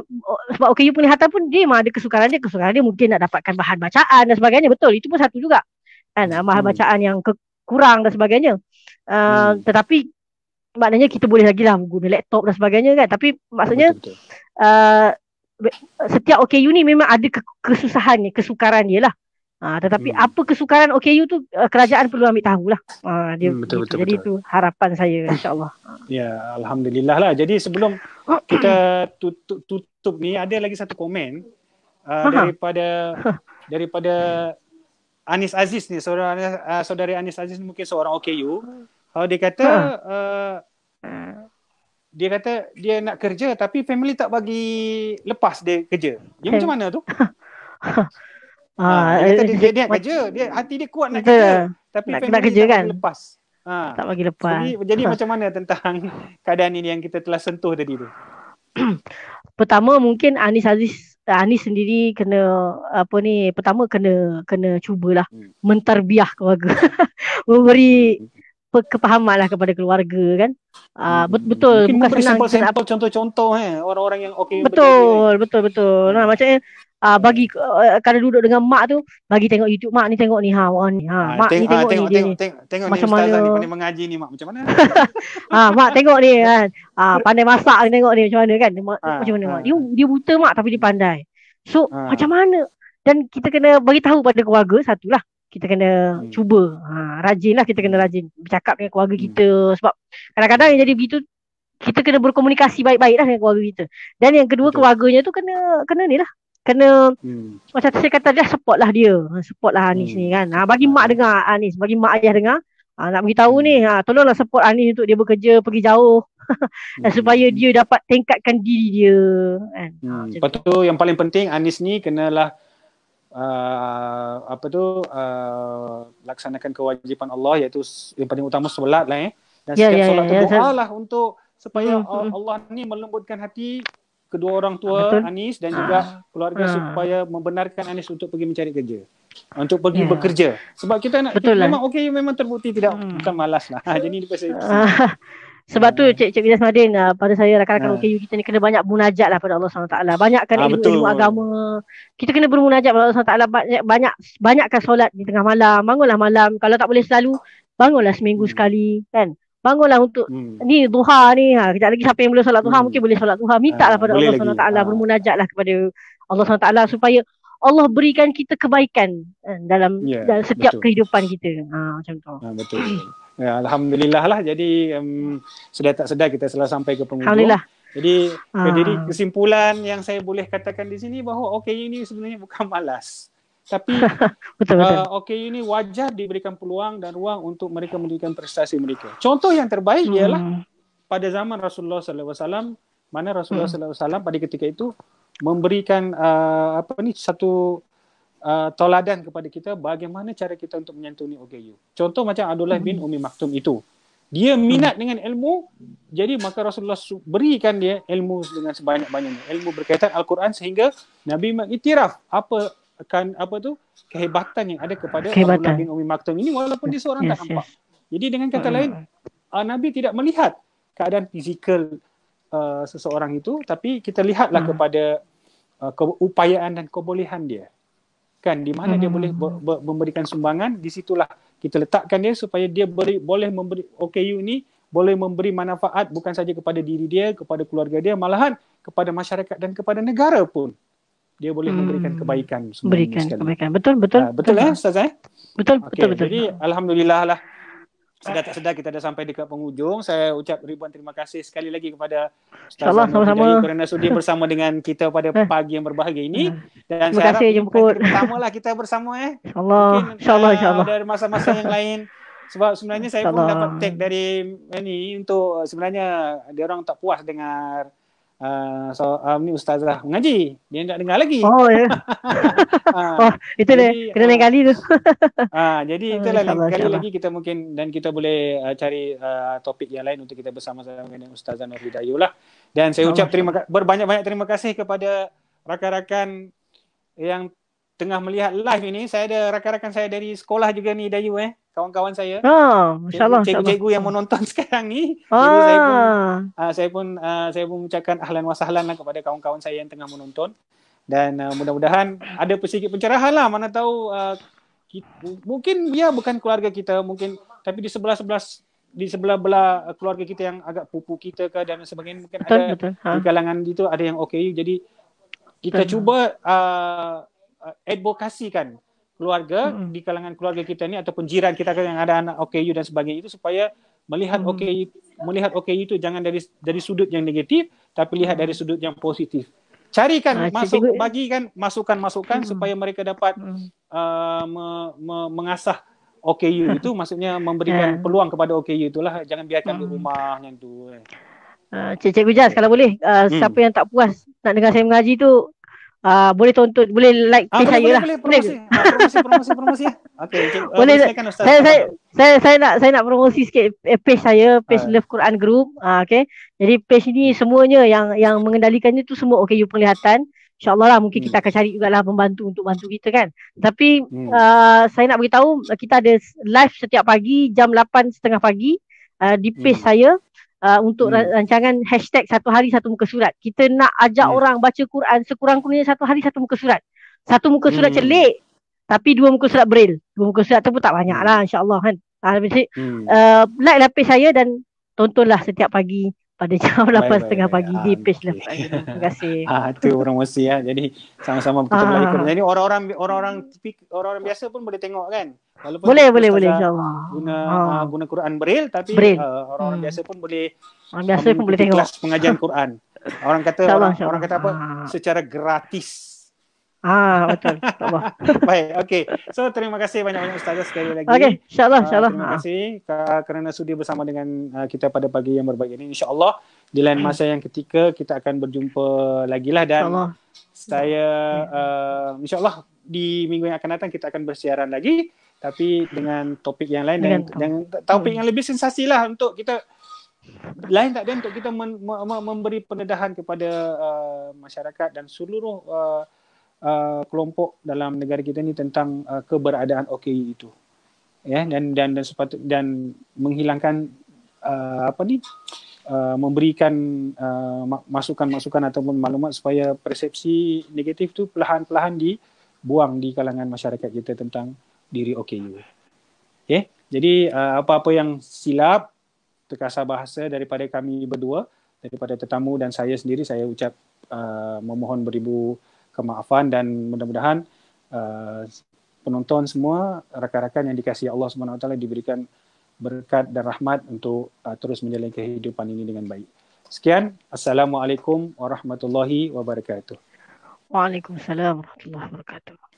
sebab OKU penglihatan pun dia memang ada kesukaran dia mungkin nak dapatkan bahan bacaan dan sebagainya. Betul, itu pun satu juga kan, bahan bacaan yang kurang dan sebagainya. Tetapi maknanya kita boleh lagi lah guna laptop dan sebagainya kan. Tapi maksudnya setiap OKU ni memang ada kesusahannya, kesukaran dia lah. Tetapi apa kesukaran OKU tu kerajaan perlu ambil tahulah. Betul. Jadi itu harapan saya, insya-Allah. Ya, alhamdulillah lah. Jadi sebelum kita tutup ni, ada lagi satu komen daripada Anis Aziz ni, saudari Anis Aziz ni mungkin seorang OKU. Dia kata dia nak kerja tapi family tak bagi lepas dia kerja. Dia macam mana tu? Dia kata dia nak kerja, hati dia kuat nak kerja, tapi family kerja tak bagi lepas. Tak bagi lepas. Jadi macam mana tentang keadaan ini yang kita telah sentuh tadi tu? Pertama mungkin Anis sendiri pertama kena cubalah mentarbiah keluarga. Memberi kepahaman lah kepada keluarga kan. Betul, mungkin bukan senang. Sampel contoh-contoh orang yang okey. Betul. Macam bagi kalau duduk dengan mak tu, bagi tengok YouTube, mak ni tengok ni, mak ni tengok macam ni ustaz ni pandai mengaji ni, mak macam mana? Mak tengok ni kan, pandai masak ni, tengok ni macam mana kan, macam mana mak dia buta mak tapi dia pandai. So macam mana? Dan kita kena bagi tahu pada keluarga, satulah kita kena cuba rajinlah, kita kena rajin bercakap dengan keluarga kita, sebab kadang-kadang yang jadi begitu, kita kena berkomunikasi baik-baik lah dengan keluarga kita. Dan yang kedua, keluarganya tu kena ni lah, kena macam saya kata, dia support lah Anis ni kan. Bagi mak dengar Anis, bagi mak ayah dengar, nak beritahu ni, tolonglah support Anis untuk dia bekerja pergi jauh dan supaya dia dapat tingkatkan diri dia kan. Lepas tu yang paling penting, Anis ni kenalah laksanakan kewajipan Allah, iaitu yang paling utama solat lah dan setiap solat tu doa lah untuk supaya Allah ni melembutkan hati kedua orang tua Anis dan juga keluarga, supaya membenarkan Anis untuk pergi mencari kerja, untuk pergi bekerja. Sebab kita nak memang memang terbukti bukan malas lah. Jadi sebab tu Cik Bidas Madin, pada saya rakan-rakan OKU kita ni kena banyak munajat lah pada Allah SWT. Banyakkan ilmu agama. Kita kena bermunajat pada Allah SWT. Banyakkan solat di tengah malam. Bangunlah malam. Kalau tak boleh selalu, bangunlah seminggu sekali kan. Bangunlah untuk ni duha ni. Kejap lagi siapa yang boleh solat duha, mungkin boleh solat duha. Mintalah pada Allah SWT. Bermunajatlah kepada Allah SWT supaya Allah berikan kita kebaikan dalam setiap kehidupan kita. Macam tu. Betul. Ya, alhamdulillah lah. Jadi sedar tak sedar kita telah sampai ke penghujung. Alhamdulillah. Jadi kesimpulan yang saya boleh katakan di sini, bahawa OKU ini sebenarnya bukan malas. Tapi betul. OKU ini wajar diberikan peluang dan ruang untuk mereka menunjukkan prestasi mereka. Contoh yang terbaik ialah pada zaman Rasulullah SAW, mana Rasulullah SAW pada ketika itu memberikan satu tauladan kepada kita bagaimana cara kita untuk menyantuni OKU. Contoh macam Abdullah bin Umi Maktum itu. Dia minat dengan ilmu, jadi maka Rasulullah berikan dia ilmu dengan sebanyak-banyaknya. Ilmu berkaitan Al-Quran sehingga Nabi mengiktiraf kehebatan yang ada kepada Abdullah bin Umi Maktum ini walaupun dia seorang tak nampak. Jadi dengan kata lain, Nabi tidak melihat keadaan fizikal seseorang itu, tapi kita lihatlah kepada keupayaan dan kebolehan dia. Kan, di mana dia boleh memberikan sumbangan, di situlah kita letakkan dia supaya dia boleh memberi OKU ini, boleh memberi manfaat bukan saja kepada diri dia, kepada keluarga dia, malahan kepada masyarakat dan kepada negara pun. Dia boleh memberikan kebaikan. Berikan kebaikan. Betul. Betul Ustaz? Betul. Jadi alhamdulillah lah. Sedar tak sedar kita dah sampai dekat penghujung. Saya ucap ribuan terima kasih sekali lagi kepada Ustaz sama-sama kerana sudi bersama dengan kita pada pagi yang berbahagia ini. Dan terima kasih jemput. Pertamalah kita bersama InsyaAllah. Dari masa-masa yang lain. Sebab sebenarnya saya pun dapat tag dari ini untuk sebenarnya dia orang tak puas dengar ni Ustazah mengaji. Dia tak dengar lagi. Oh ya. Itu dia. Kena lain kali tu. Jadi itulah lain kali lagi kita mungkin dan kita boleh cari topik yang lain untuk kita bersama-sama dengan Ustazah Nur Hidayah lah. Dan saya ucap berbanyak-banyak terima kasih kepada rakan-rakan yang tengah melihat live ini. Saya ada rakan-rakan saya dari sekolah juga ni Dayu kawan-kawan saya. Masya-Allah. Cikgu-cikgu yang menonton sekarang ni. Jadi saya pun mengucapkan ahlan wa sahlan lah kepada kawan-kawan saya yang tengah menonton. Dan mudah-mudahan ada sedikit pencerahan lah. Mana tahu mungkin dia bukan keluarga kita, mungkin tapi di sebelah keluarga kita yang agak pupu kita ke dan sebagainya, mungkin betul. Di kalangan itu ada yang OKU. Jadi kita cuba advokasikan keluarga di kalangan keluarga kita ni ataupun jiran kita yang ada anak OKU dan sebagainya itu supaya melihat OKU itu jangan dari sudut yang negatif tapi lihat dari sudut yang positif. Carikan bagikan masukan-masukan supaya mereka dapat mengasah OKU itu, maksudnya memberikan peluang kepada OKU itulah, jangan biarkan di rumah yang tu. Cikgu Jas, kalau boleh siapa yang tak puas nak dengar saya mengaji tu boleh tonton, boleh like page saya lah. Boleh promosi. Okey, boleh. Saya nak promosi sikit page saya, page Love Quran Group. Okey. Jadi page ni semuanya yang mengendalikannya tu semua OKU penglihatan. InsyaAllah lah mungkin kita akan cari jugalah pembantu untuk bantu kita kan. Tapi saya nak beritahu kita ada live setiap pagi jam 8.30 pagi di page saya. Untuk rancangan hashtag satu hari satu muka surat. Kita nak ajak orang baca Quran sekurang-kurangnya satu hari satu muka surat. Satu muka surat celik, tapi 2 muka surat braille. 2 muka surat tu pun tak banyak lah, insyaAllah kan. Like lah page saya dan tontonlah setiap pagi pada jam 8.30 pagi di page Love. Terima kasih. Itu promosi ya. Jadi sama-sama kita boleh ikut. Jadi orang biasa pun boleh tengok kan. Walaupun boleh insyaAllah. Guna Quran braille tapi orang biasa pun boleh. Orang biasa pun boleh tengok kelas pengajian Quran. Orang kata apa? Secara gratis. Betul. Baik, okey. So terima kasih banyak-banyak Ustazah sekali lagi. Okey, insyaAllah. Terima kasih kerana sudi bersama dengan kita pada pagi yang berbahagia ini. InsyaAllah di lain masa yang ketika kita akan berjumpa lagi lah. Dan saya insyaAllah di minggu yang akan datang kita akan bersiaran lagi, tapi dengan topik yang lain dan topik yang lebih sensasi lah untuk kita untuk kita memberi pendedahan kepada masyarakat dan seluruh kelompok dalam negara kita ni tentang keberadaan OKU itu, ya, dan menghilangkan memberikan masukan-masukan ataupun maklumat supaya persepsi negatif tu perlahan-lahan dibuang di kalangan masyarakat kita tentang diri OKU. Okay? Jadi apa-apa yang silap, terkasar bahasa daripada kami berdua, daripada tetamu dan saya sendiri, saya ucap memohon beribu kemaafan dan mudah-mudahan penonton semua, rakan-rakan yang dikasihi Allah SWT diberikan berkat dan rahmat untuk terus menjalani kehidupan ini dengan baik. Sekian. Assalamualaikum warahmatullahi wabarakatuh. Waalaikumsalam warahmatullahi wabarakatuh.